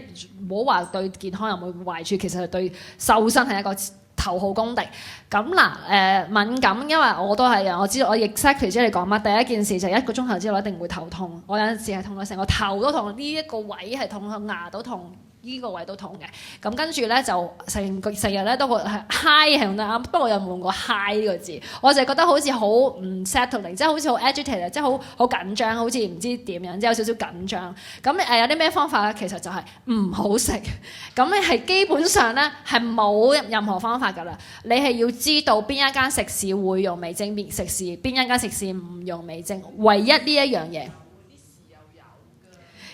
唔好話對健康有冇壞處，其實係對瘦身係一個頭號公敵。咁嗱敏感，因為我都係我知道我 exactly 知你講乜。第一件事就係1個鐘頭之後一定會頭痛，我有陣時係痛到成個頭都痛，呢一個位係痛，個牙都痛。呢個位都痛嘅，咁跟住咧就成日咧都會係 high 係用得啱，不過我又冇用過 high 呢個字，我就覺得好似好唔 settling， 即係好似好 agitated， 即係好緊張，好似唔知點樣，即係有少少緊張。咁有啲咩方法咧？其實就係唔好食。咁你係基本上咧係冇任何方法㗎啦。你係要知道邊一間食肆會用味精，邊一間食肆唔用味精，唯一呢一樣嘢。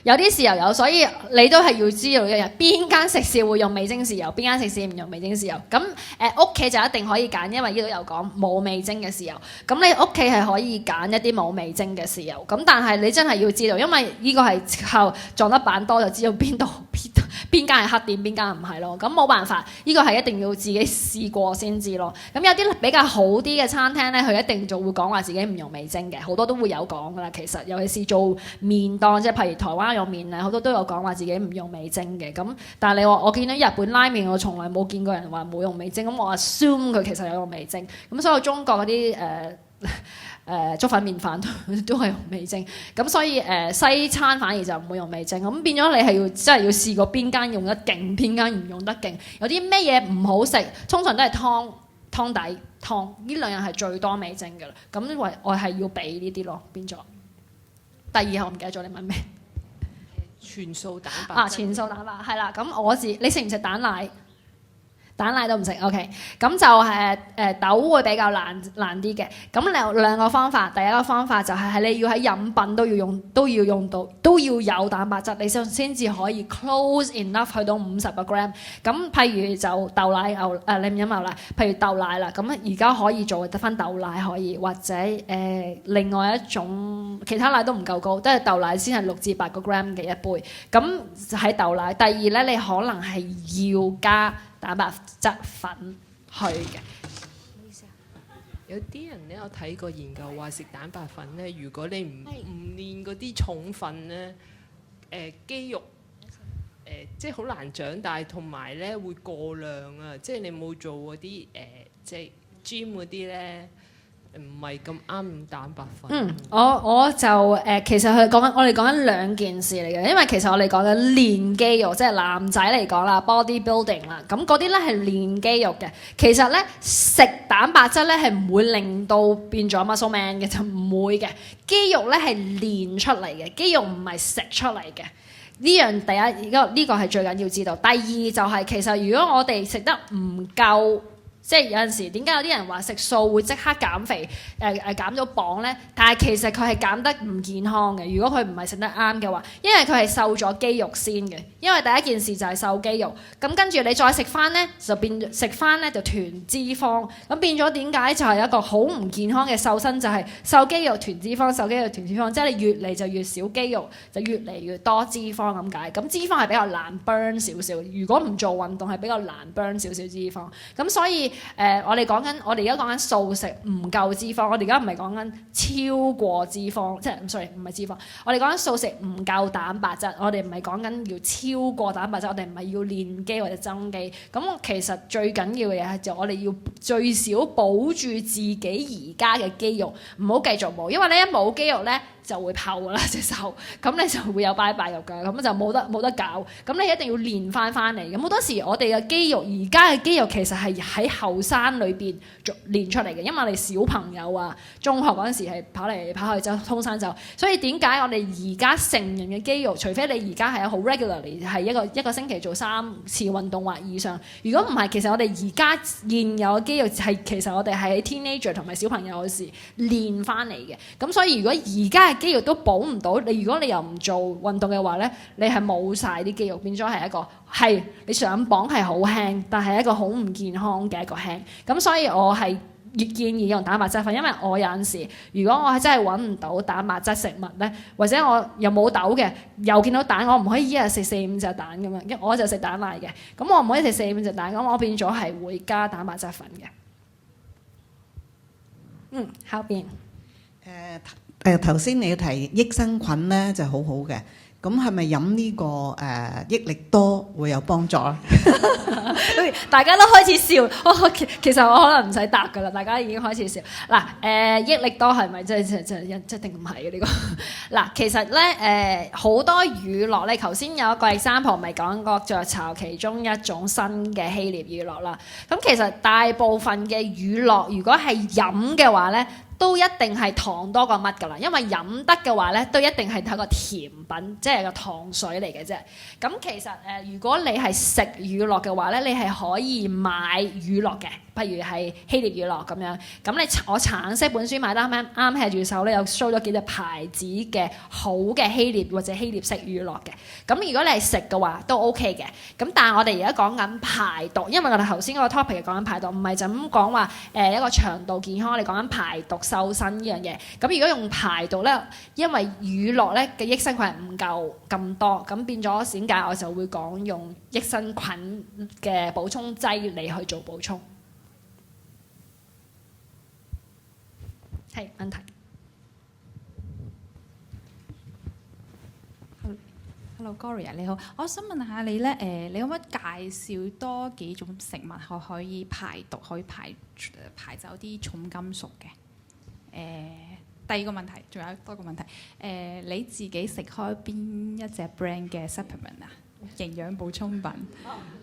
有啲豉油有，所以你都係要知道嘅。邊間食肆會用味精豉油，邊間食肆唔用味精豉油。咁屋企就一定可以揀，因為呢度有講冇味精嘅豉油。咁你屋企係可以揀一啲冇味精嘅豉油。咁但係你真係要知道，因為呢個係靠撞得板多就知道邊間係黑點，邊間唔係咯。咁冇辦法，呢個係一定要自己試過先知咯。咁有啲比較好啲嘅餐廳咧，佢一定就會講話自己唔用味精嘅，好多都會有講噶啦。其實尤其是做麵檔，即係譬如台灣用麵咧，好多都有講話自己唔用味精嘅。咁但係你話我見到日本拉麵，我從來冇見過人話冇用味精。咁我 assume 佢其實有用味精。咁所以中國嗰啲粥粉麵飯都係用味精。咁所以西餐反而就唔會用味精。咁變咗你係真係要試過邊間用得勁，邊間唔用得勁。有啲咩嘢唔好食，通常都係湯底呢兩樣係最多味精㗎啦。咁我係要俾呢啲咯，變咗。第二我唔記得咗你問咩？
全素蛋白
全素蛋白係啦。咁你食唔食蛋奶？蛋奶都唔食 ，OK。咁就豆會比較難啲嘅。咁兩個方法，第一個方法就係你要喺飲品都要有蛋白質，你先至可以 close enough 去到50個 gram。咁譬如就豆奶你唔飲牛奶，譬如豆奶啦。咁而家可以做得翻豆奶可以，或者另外一種其他奶都唔夠高，都係豆奶先係6至8個 gram 嘅一杯。咁喺豆奶。第二咧，你可能係要加蛋白質粉去嘅。
有啲人咧，我睇過研究話食蛋白粉咧，如果你唔練嗰啲重訓咧，肌肉即係好難長大，同埋咧會過量啊！即係你冇做嗰啲即係 gym 嗰啲咧，唔係咁啱用蛋白粉。
我就其實我哋講緊兩件事嚟嘅，因為其實我哋講緊練肌肉，即係男仔嚟講啦 ，body building 啦，咁嗰啲咧係練肌肉嘅。其實咧食蛋白質咧係唔會令到變咗 muscle man 嘅，就唔會嘅。肌肉咧係練出嚟嘅，肌肉唔係食出嚟嘅。呢樣第一，呢個係最緊要知道。第二就係其實如果我哋食得唔夠。即係有陣時，點解有啲人話食素會即刻減肥？減咗磅咧，但係其實佢係減得唔健康嘅。如果佢唔係食得啱嘅話，因為佢係瘦咗肌肉先嘅。因為第一件事就係瘦肌肉，咁跟住你再食翻咧，就變食翻咧就囤脂肪。咁變咗點解就係一個好唔健康嘅瘦身，就係瘦肌肉囤脂肪，瘦肌肉囤脂肪，即係你越嚟就越少肌肉，就越嚟越多脂肪咁解。咁脂肪係比較難 burn 少少，如果唔做運動係比較難 burn 少少脂肪。咁所以我哋而家講緊素食唔夠脂肪，我哋而家唔係講緊超過脂肪，即係唔係脂肪，我哋講緊素食唔夠蛋白質，我哋唔係講緊要超過蛋白質，我哋唔係要練肌或者增肌。咁其實最緊要嘅嘢係就我哋要最少保住自己而家嘅肌肉，唔好繼續冇，因為咧一冇肌肉咧就會泡㗎啦隻手，咁你就會有拜拜肉㗎，咁就冇得搞，咁你一定要練翻嚟。咁好多時我哋嘅肌肉，而家嘅肌肉其實係喺後生裏邊練出嚟嘅，因為我哋小朋友啊，中學嗰陣時係跑嚟跑去就通山走，所以點解我哋而家成人嘅肌肉，除非你而家係好 regularly 係一個星期做3次運動或以上，如果唔係，其實我哋而家現有嘅肌肉係其實我哋係喺 teenager 同埋小朋友嗰時練翻嚟嘅，咁所以如果而家嘅肌肉都補唔到，如果你又唔做運動嘅話咧，你係冇晒啲肌肉，變咗係一個係你上磅係好輕，但係一個好唔健康嘅一個輕。咁所以我係建議用蛋白質粉，因為我有陣時如果我係真係揾唔到蛋白質食物咧，或者我又冇豆嘅，又見到蛋，我唔可以一日食4-5隻蛋咁樣，我就食蛋奶嘅，咁我唔可以食4-5隻蛋，咁我變咗係會加蛋白質粉嘅。後邊
頭先你提益生菌咧就好好嘅，咁係咪飲呢個益力多會有幫助咧？
大家都開始笑，其實我可能唔使答噶啦，大家已經開始笑。嗱，益力多係咪即一定唔係嘅呢個？嗱，其實咧好多乳酪咧，頭先有一個 example 咪講過雀巢其中一種新嘅希臘乳酪啦。咁其實大部分嘅乳酪如果係飲嘅話咧，都一定係糖多過乜㗎啦，因為飲得嘅話咧，都一定係睇個甜品，即係個糖水嚟嘅啫。咁其實如果你係食乳酪嘅話咧，你係可以買乳酪嘅，譬如係希臘乳酪咁樣。咁我橙色本書買得啱 hea 住手咧，有 show 咗幾隻牌子嘅好嘅希臘或者希臘式乳酪嘅。咁如果你係食嘅話，都 OK 嘅。咁但係我哋而家講緊排毒，因為我哋頭先嗰個 topic 係講緊排毒，唔係就咁講話一個腸道健康，我哋講緊排毒瘦身呢樣嘢。咁如果用排毒咧，因為乳酪咧嘅益生菌係唔夠咁多，咁變咗點解我就會講用益生菌嘅補充劑嚟去做補充。係問題。
Hello，Gloria 你好，我想問下你咧，你可唔可以介紹多幾種食物可以排毒，可以排走啲重金屬嘅？第二個問題，仲有多個問題，你自己食開邊一隻 brand 嘅 supplement 啊？營養補充品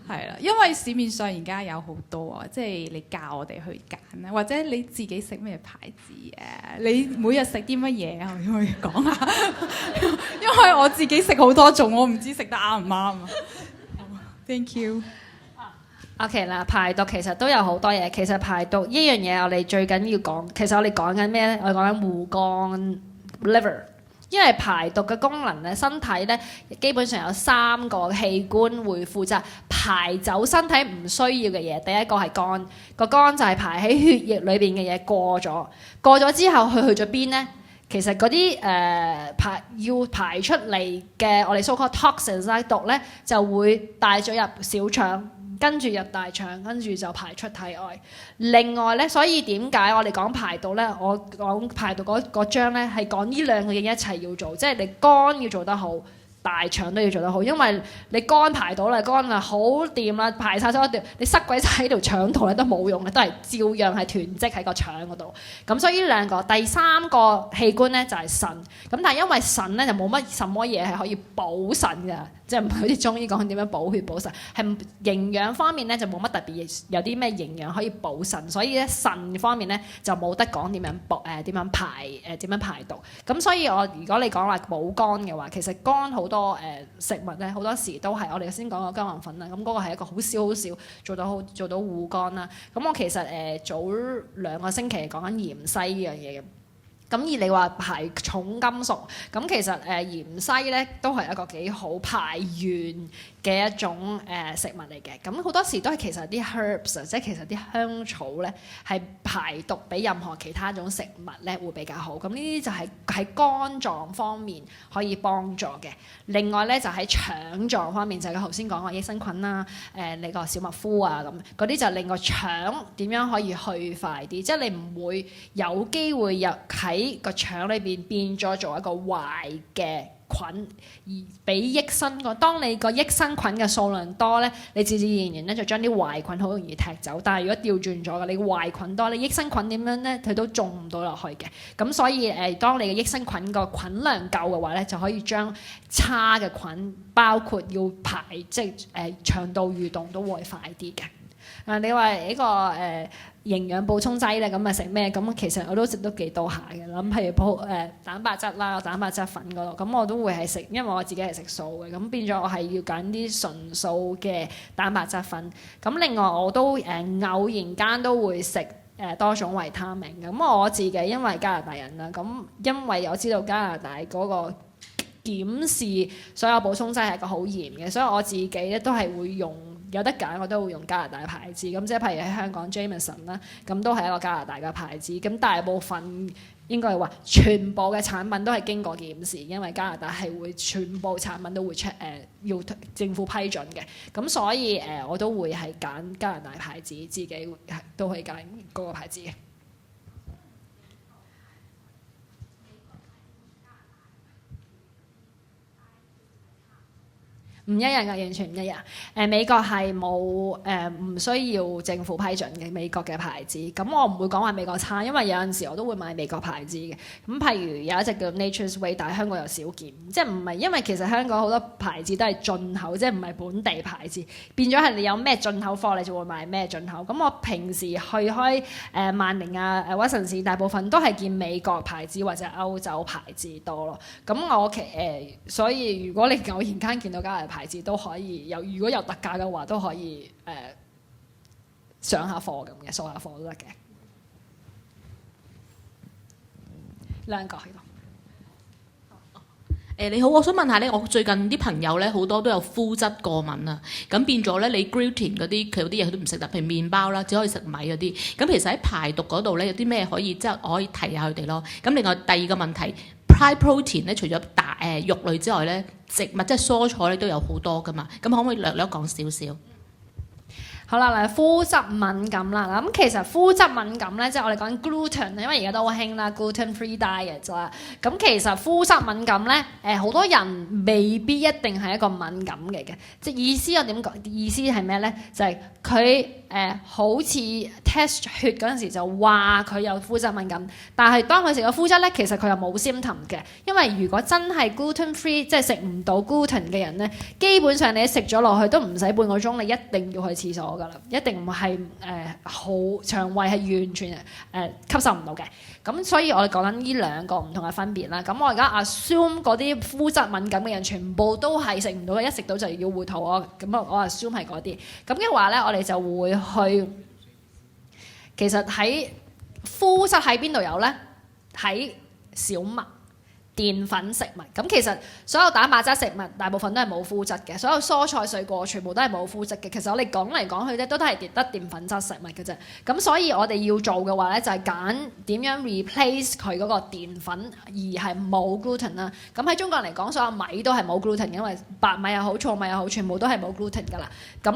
係啦，因為市面上而家有好多啊，即係你教我哋去揀咧，或者你自己食咩牌子嘅？你每日食啲乜嘢啊？可唔可以講下？因為我自己食好多種，我唔知食得啱唔啱啊。Thank you。OK
啦，排毒其實都有好多嘢。其實排毒呢樣嘢，我哋最緊要講，其實我哋講緊咩咧？我哋講緊護肝 liver。因為排毒嘅功能咧，身體咧基本上有3個器官會負責排走身體唔需要嘅嘢。第一個係肝，個肝就係排喺血液裏邊嘅嘢過咗之後，佢去咗邊咧？其實嗰啲要排出嚟嘅我哋 so-called toxins 毒咧，就會帶咗入小腸。跟住入大腸，跟住就排出體外。另外咧，所以點解我哋講排毒咧？我講排毒嗰章咧，係講呢2個嘢一齊要做，即係你肝要做得好，大腸都要做得好。因為你肝排到啦，肝啊好掂啦，排晒所有條，你塞鬼晒喺條腸度咧都冇用嘅，都係照樣係囤積喺個腸嗰度。咁所以呢2個，第3個器官咧就係腎。咁但係因為腎咧就冇乜什麼嘢係可以補腎嘅。即係唔係好似中醫講點樣補血補腎，係營養方面咧就冇乜特別有啲咩營養可以補腎，所以咧腎方面咧就冇得講點樣排毒。咁所以如果你講話補肝嘅話，其實肝好多食物咧好多時都係我哋先講過姜黃粉啦，咁嗰個係一個好少做到護肝啦。咁我其實早2個星期講緊芫茜呢樣嘢嘅。咁而你話排重金屬，咁其實芫茜咧都係一個幾好排鉛嘅一種食物嚟嘅。咁好多時都係其實啲 herbs 即係其實啲香草咧係排毒比任何其他種食物咧會比較好。咁呢啲就係喺肝臟方面可以幫助嘅。另外咧就喺腸臟方面就係頭先講嘅益生菌啦，你個小麥麩啊咁嗰啲就令個腸點樣可以去快啲，即係你唔會有機會入喺個腸裏邊變咗做一個壞嘅菌而比益生菌。當你個益生菌嘅數量多咧，你自自然然咧就將啲壞菌好容易踢走。但係如果調轉咗嘅，你壞菌多，你益生菌點樣咧，佢都種唔到落去嘅。咁所以當你嘅益生菌個菌量夠嘅話咧，就可以將差嘅菌，包括要排即係腸道蠕動都會快啲嘅。你話呢個營養補充劑咧，咁啊食咩？咁其實我都食都幾多下嘅。咁譬如蛋白質啦，蛋白質粉嗰度，咁我都會係食，因為我自己係食素嘅，咁變咗我係要揀啲純素嘅蛋白質粉。咁另外我都偶然間都會食多種維他命。咁我自己因為加拿大人啦，咁因為我知道加拿大嗰個檢視所有補充劑係個好嚴嘅，所以我自己咧都係會用。有得揀，我都會用加拿大牌子。咁即係譬如喺香港 Jameson 啦，咁都係一個加拿大嘅牌子。咁大部分應該係話全部嘅產品都係經過檢視，因為加拿大係會全部產品都會要政府批准嘅。咁所以我都會係揀加拿大牌子，自己都可以揀嗰個牌子嘅。唔一樣㗎，完全唔一樣。美國係冇唔需要政府批准嘅美國嘅牌子。咁我唔會講話美國差，因為有陣時我都會買美國牌子嘅。咁譬如有一隻叫 Nature's Way，但係香港有少見，即係唔係因為其實香港好多牌子都係進口，即係唔係本地牌子，變咗係你有咩進口貨，你就會買咩進口。咁我平時去開萬寧啊、屈臣氏，大部分都係見美國牌子或者歐洲牌子多咯。咁我所以如果你偶然間見到加拿大牌子都可以有，如果有特價嘅話都可以上下貨咁嘅，掃下貨都得嘅。兩個喺度。
你好，我想問下咧，我最近啲朋友咧好多都有膚質過敏啊，咁變咗咧你 gluten 嗰啲佢有啲嘢佢都唔食得，譬如麵包啦，只可以食米嗰啲。咁其實喺排毒嗰度咧有啲咩可以即係我可以提下佢哋咯。咁另外第二個問題 ，high protein 咧除咗肉類之外咧，植物即係蔬菜咧都有好多噶嘛，咁可唔可以略略講少少？
好啦，嗱，膚質敏感啦，咁其實膚質敏感咧，即係我哋講 gluten，因為而家都好興啦 gluten free diet 啦。咁其實膚質敏感咧，好多人未必一定係一個敏感嘅，即係意思我點講？意思係咩咧？就係佢好似 test 血嗰陣時就話佢有膚質敏感，但係當佢食咗膚質咧，其實佢又冇 symptom 嘅。因為如果真係 gluten free，即係食唔到 gluten 嘅人咧，基本上你食咗落去都唔使半個鐘，你一定要去廁所㗎啦，一定唔係好腸胃係完全吸收唔到嘅。咁所以我哋講緊呢兩個唔同嘅分別啦。咁我而家 assume 嗰啲膚質敏感嘅人全部都係食唔到嘅，一食到就要會肚屙。咁我 assume 係嗰啲。咁嘅話咧，我哋就會去，其實喺膚質喺邊度有咧？喺小麥、澱粉食物。咁其實所有蛋白質食物大部分都係冇膚質嘅，所有蔬菜水果全部都係冇膚質嘅。其實我哋講嚟講去咧，都係得澱粉質食物嘅啫。咁所以我哋要做嘅話咧，就係揀點樣 replace 佢嗰個澱粉，而係冇 gluten 啦。咁喺中國人嚟講，所有米都係冇 gluten，因為白米又好、糙米又好，全部都係冇 gluten 㗎啦。咁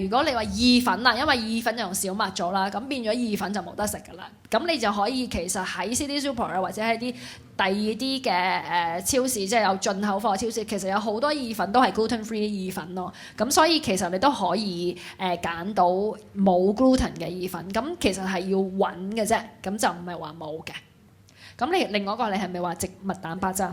如果你話意粉啦，因為意粉就用小麥做啦，咁變咗意粉就冇得食㗎啦。咁你就可以其實喺 City Super 啊，或者喺啲第二啲嘅超市，即係有進口貨超市，其實有好多意粉都係 gluten free 意粉咯。咁所以其實你都可以揀到冇 gluten 嘅意粉。咁其實係要揾嘅啫，咁就唔係話冇嘅。咁你另外一個你係咪話植物蛋白質？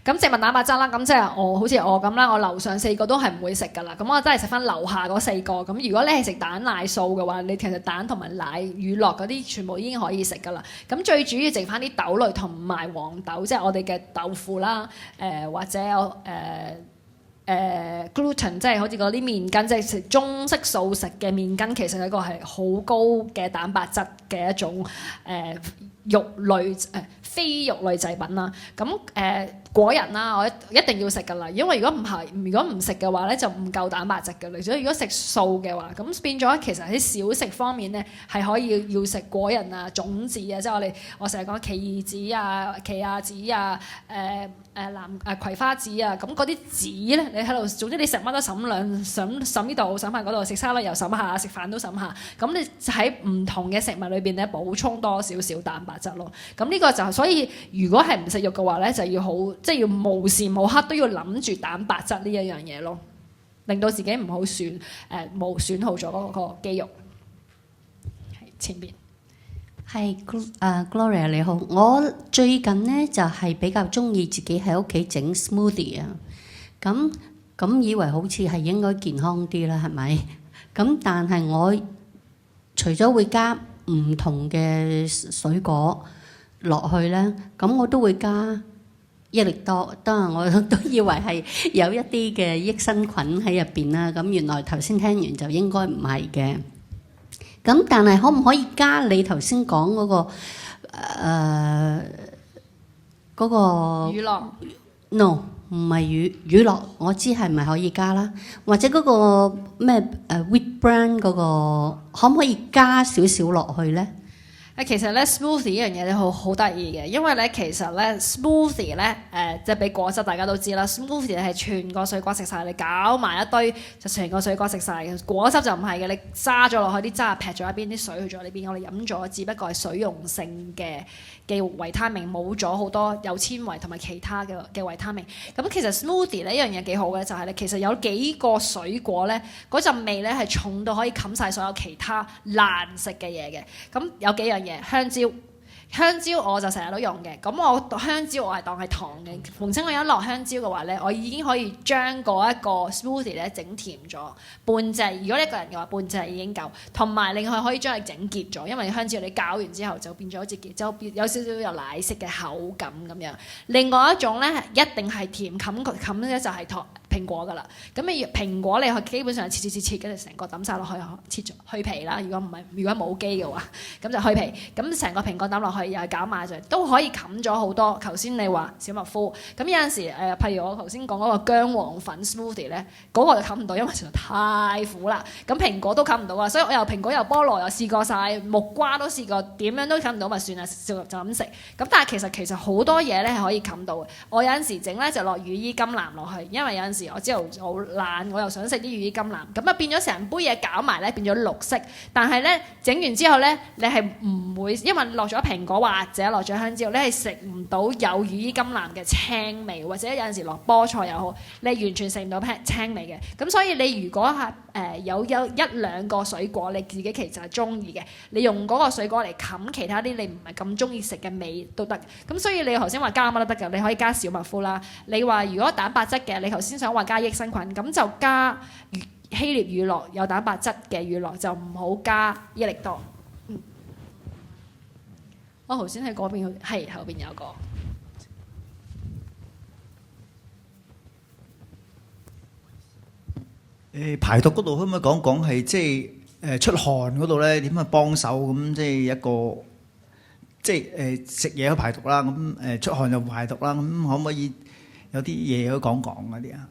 咁植物蛋白質啦，咁即係好似我咁啦，我樓上4個都係唔會食㗎啦。咁我真係食翻樓下嗰4個。咁如果你係食蛋奶素嘅話，你其實蛋同埋奶、乳酪嗰啲全部已經可以食㗎啦。咁最主要剩翻啲豆類同埋黃豆，即係我哋嘅豆腐啦，或者gluten， 即係好似嗰啲麵筋，即係食中式素食嘅麵筋，其實係一個係好高嘅蛋白質嘅一種肉類非肉類製品啦。咁果仁啦，我一定要食㗎啦，因為如果唔食嘅話咧，就唔夠蛋白質㗎啦。所以如果食素嘅話，咁變咗其實喺小食方面咧，係可以要食果仁啊、種子啊，即係我成日講奇異籽啊、奇亞籽啊、葵花籽啊，咁嗰啲籽咧，你喺度，總之你食乜都滲呢度，滲下嗰度，食沙律又滲下，食飯都滲下，咁你喺唔同嘅食物裏邊咧補充多少少蛋白質咯。咁呢個就所所以如果係唔食肉嘅話咧，就要好即係要無時無刻都要諗住蛋白質呢一樣嘢咯，令到自己唔好冇損耗咗嗰個肌肉。係前邊。
係Gloria 你好，我最近咧就係比較中意自己喺屋企整 smoothie 啊，咁以為好似係應該健康啲啦，係咪？咁但係我除咗會加唔同嘅水果落去咧，咁我都會加益力多，當然我都以為係有一啲嘅益生菌喺入邊啦，咁原來頭先聽完就應該唔係嘅。咁但係可唔可以加你頭先講嗰個嗰個
乳酪
？No， 唔係乳酪，我知係咪可以加啦？或者嗰個咩wheat bran 嗰個，可唔可以加少少落去咧？
其實咧 smoothie 呢樣嘢咧好得意嘅，因為咧其實咧 smoothie 咧即係俾果汁，大家都知啦。smoothie 係全個水果食晒，你搞埋一堆就成個水果食晒嘅。果汁就唔係嘅，你揸咗落去啲渣劈咗一邊，啲水去咗呢邊，我哋飲咗只不過係水溶性嘅維他命，冇咗好多有纖維同埋其他嘅維他命。咁其實 smoothie 呢一樣嘢幾好嘅，就係咧其實有幾個水果咧嗰陣味咧係重到可以冚晒所有其他難食嘅嘢嘅。咁有幾樣嘢。香蕉我就成日都用嘅，咁我香蕉我係當係糖嘅，逢親我一落香蕉嘅話咧，我已經可以將嗰一個 smoothie 咧整甜咗半隻，如果一個人嘅話半隻已經夠，同埋另外可以將佢整結咗，因為香蕉你攪完之後就變咗好似結，就有少少有奶色嘅口感咁樣。另外一種咧一定係甜冚咧就係蘋果㗎啦，咁你蘋果你基本上切，跟住成個抌晒落去，切咗去皮啦。如果冇機嘅話，咁就去皮，咁成個蘋果抌落去又係攪埋就都可以冚咗好多。頭先你話小麥麩，咁有陣時譬如我頭先講嗰個薑黃粉 smoothie 咧，嗰個就冚唔到，因為實在太苦啦。咁蘋果都冚唔到啊，所以我又蘋果又菠蘿又試過晒，木瓜都試過，點樣都冚唔到，咪算啦，就咁食。咁但係其實好多嘢咧係可以冚到嘅。我有陣時整咧就落羽衣甘藍落去，因為有陣時我朝頭早懶，我又想食啲羽衣甘藍，咁啊變咗成杯嘢攪埋咧變咗綠色。但係咧整完之後咧，你係唔會因為落咗蘋果或者落咗香蕉，你係食唔到有羽衣甘藍嘅青味，或者有陣時落菠菜又好，你完全食唔到青味嘅。咁所以你如果係有一兩個水果你自己其實係中意嘅，你用嗰個水果嚟冚其他啲你唔係咁中意食嘅味都得。咁所以你頭先話加乜都得㗎，你可以加小麥麩啦。你話如果蛋白質嘅，你頭先想話加益生菌，咁就加希臘乳酪，有蛋白質嘅乳酪就唔好加益力多。我頭先喺嗰邊，係後邊有個。
排毒嗰度可唔可以講講係即係出汗嗰度咧點去幫手咁，即係一個即係食嘢去排毒啦，咁出汗就排毒啦，咁可唔可以有啲嘢可以講嗰啲啊？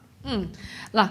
嗱。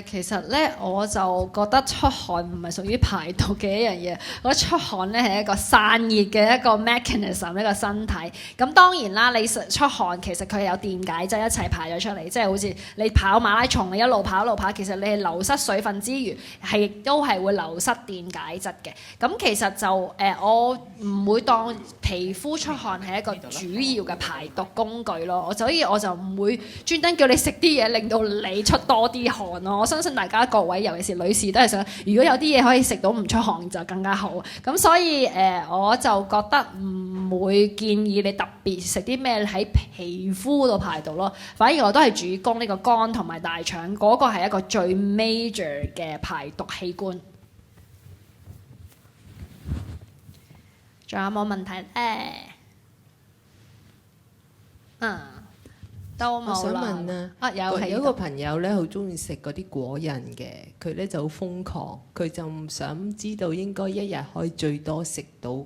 其實咧，我就覺得出汗唔係屬於排毒嘅一樣嘢。我覺得出汗咧係一個散熱嘅一個 mechanism， 一個身體。咁當然啦，你出汗其實佢有電解質一齊排咗出嚟，即係好似你跑馬拉松，你一路跑，其實你係流失水分之餘，亦都係會流失電解質嘅。咁其實就我唔會當皮膚出汗係一個主要嘅排毒工具咯。所以我就唔會專登叫你食啲嘢令到你出多啲汗。我相信大家各位，尤其是女士都係想，如果有啲嘢可以食到唔出汗就更加好。咁所以我就覺得唔會建議你特別食啲咩喺皮膚度排毒咯。反而我都係主攻呢個肝同埋大腸，嗰個係一個最 major 嘅排毒器官。仲有冇問題咧？都冇啦。
我想問有個朋友咧，好中意食嗰啲果仁嘅，佢咧就好瘋狂，佢就唔想知道應該一日可以最多食到，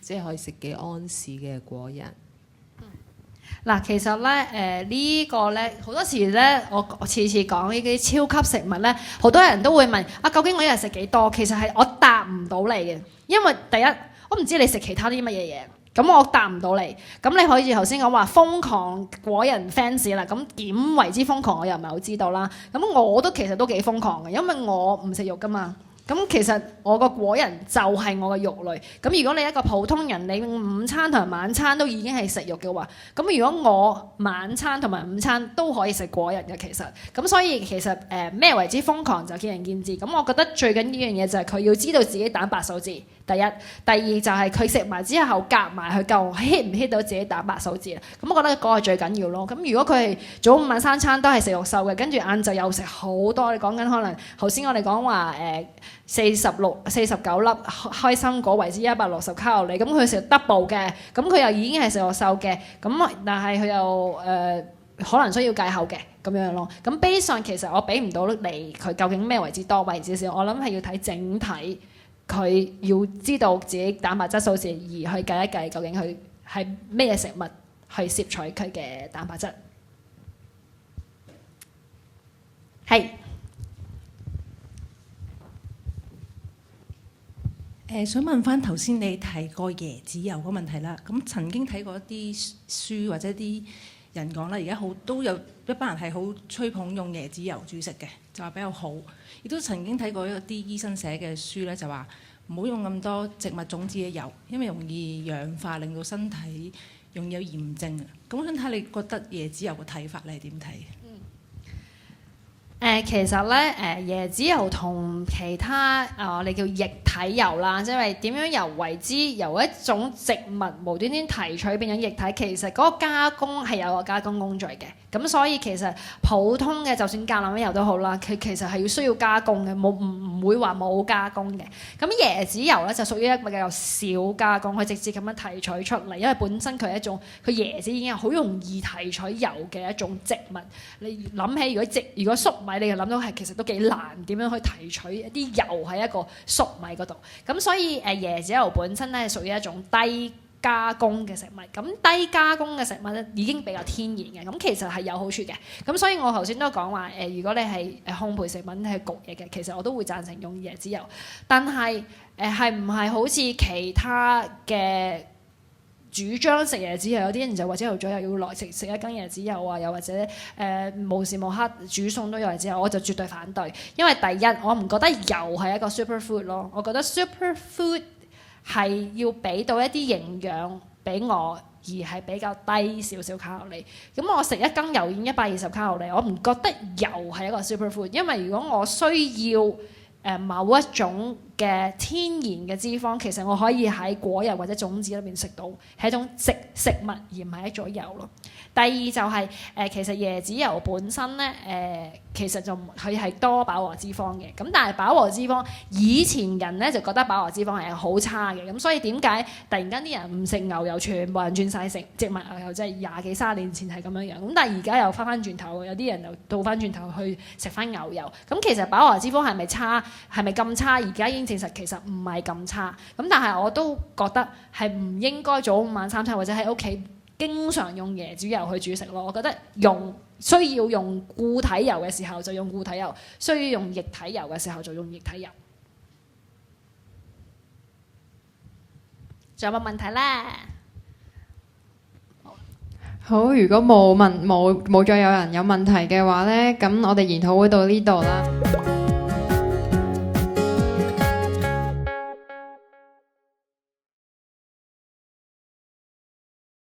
即係可以食幾安士嘅果仁。
嗱，其實咧呢個咧好多時咧，我次次講呢啲超級食物咧，好多人都會問究竟我一日食幾多？其實係我答唔到你嘅，因為第一我唔知你食其他啲乜嘢嘢。咁我答唔到你，咁你可以頭先講話瘋狂果仁 fans 啦，咁點為之瘋狂我又唔係好知道啦。咁我都其實都幾瘋狂嘅，因為我唔食肉噶嘛。咁其實我個果仁就係我嘅肉類。咁如果你一個普通人，你午餐同埋晚餐都已經係食肉嘅話，咁如果我晚餐同埋午餐都可以食果仁嘅，其實咁所以其實咩為之瘋狂就見仁見智。咁我覺得最緊要一樣嘢就係佢要知道自己蛋白數字。第一，第二就係佢食埋之後夾埋佢夠 hit 唔 hit 到自己蛋白數字啦。咁我覺得嗰個最緊要咯。咁如果佢係早午晚三餐都係食肉瘦嘅，跟住晏晝又食好多，你講緊可能頭先我哋講話49粒開心果為之160卡路里，咁佢食 double 嘅，咁佢又已經係食肉瘦嘅，咁但係佢又可能需要戒口嘅咁樣咯。咁 based on 其實我俾唔到你佢究竟咩為之多為之少，我諗係要睇整體。佢要知道自己蛋白質數字，而去計一計究竟佢係咩食物去攝取佢嘅蛋白質。係。
想問翻頭先你提過椰子油個問題啦。咁曾經睇過一啲書或者啲人講啦，而家都有一班人係好吹捧用椰子油煮食嘅，就話比較好。亦都曾經睇過一啲醫生寫嘅書咧，就話唔好用咁多植物種子嘅油，因為容易氧化，令到身體容易有炎症啊。咁我想睇你覺得椰子油嘅睇法，你係點睇？
其實咧，椰子油同其他我哋叫液體油啦，即係點樣由為之由一種植物無端端提取變咗液體，其實嗰個加工係有個加工工序嘅。咁所以其實普通嘅就算橄欖油都好啦，佢其實係要需要加工嘅，唔會話冇加工嘅。咁椰子油咧就屬於一個比較少加工，佢直接咁樣提取出嚟，因為本身佢係一種佢椰子已經係好容易提取油嘅一種植物。你諗起如果粟米，你就諗到係其實都幾難點樣去提取一啲油喺一個粟米嗰度。咁所以椰子油本身咧係屬於一種低加工嘅食物，咁低加工嘅食物咧已經比較天然嘅，咁其實係有好處嘅。咁所以我頭先都講話如果你係烘焙食品係焗嘢嘅，其實我都會贊成用椰子油。但係係唔係好似其他嘅主張食椰子油，有啲人就話朝頭早又要來食一羹椰子油啊，又或者無時無刻煮餸都有椰子油，我就絕對反對。因為第一，我唔覺得油係一個 superfood 咯，我覺得 superfood係要俾到一啲營養俾我，而係比較低少少卡路里。咁我食一羹油已經120卡路里，我唔覺得油係一個 superfood。因為如果我需要某一種嘅天然嘅脂肪，其實我可以喺果油或者種子裏邊食到，係一種食物而唔係一種油咯。第二就係其實椰子油本身咧其實就佢係多飽和脂肪嘅。咁但係飽和脂肪以前人咧就覺得飽和脂肪係好差嘅。咁所以點解突然間啲人唔食牛油，全部人轉晒食植物牛油？即係20幾30年前係咁樣樣。咁但係而家又翻轉頭，有啲人又倒翻轉頭去食翻牛油。咁其實飽和脂肪係咪差？係咪咁差？而家已經證實其實唔係咁差。咁但係我都覺得係唔應該早午晚三餐或者喺屋企經常用椰子油去煮食咯。我覺得需要用固體油嘅時候就用固體油，需要用液體油嘅時候就用液體油。仲有冇問題咧？
好，如果冇再有人有問題嘅話咧，咁我哋研討會到呢度啦。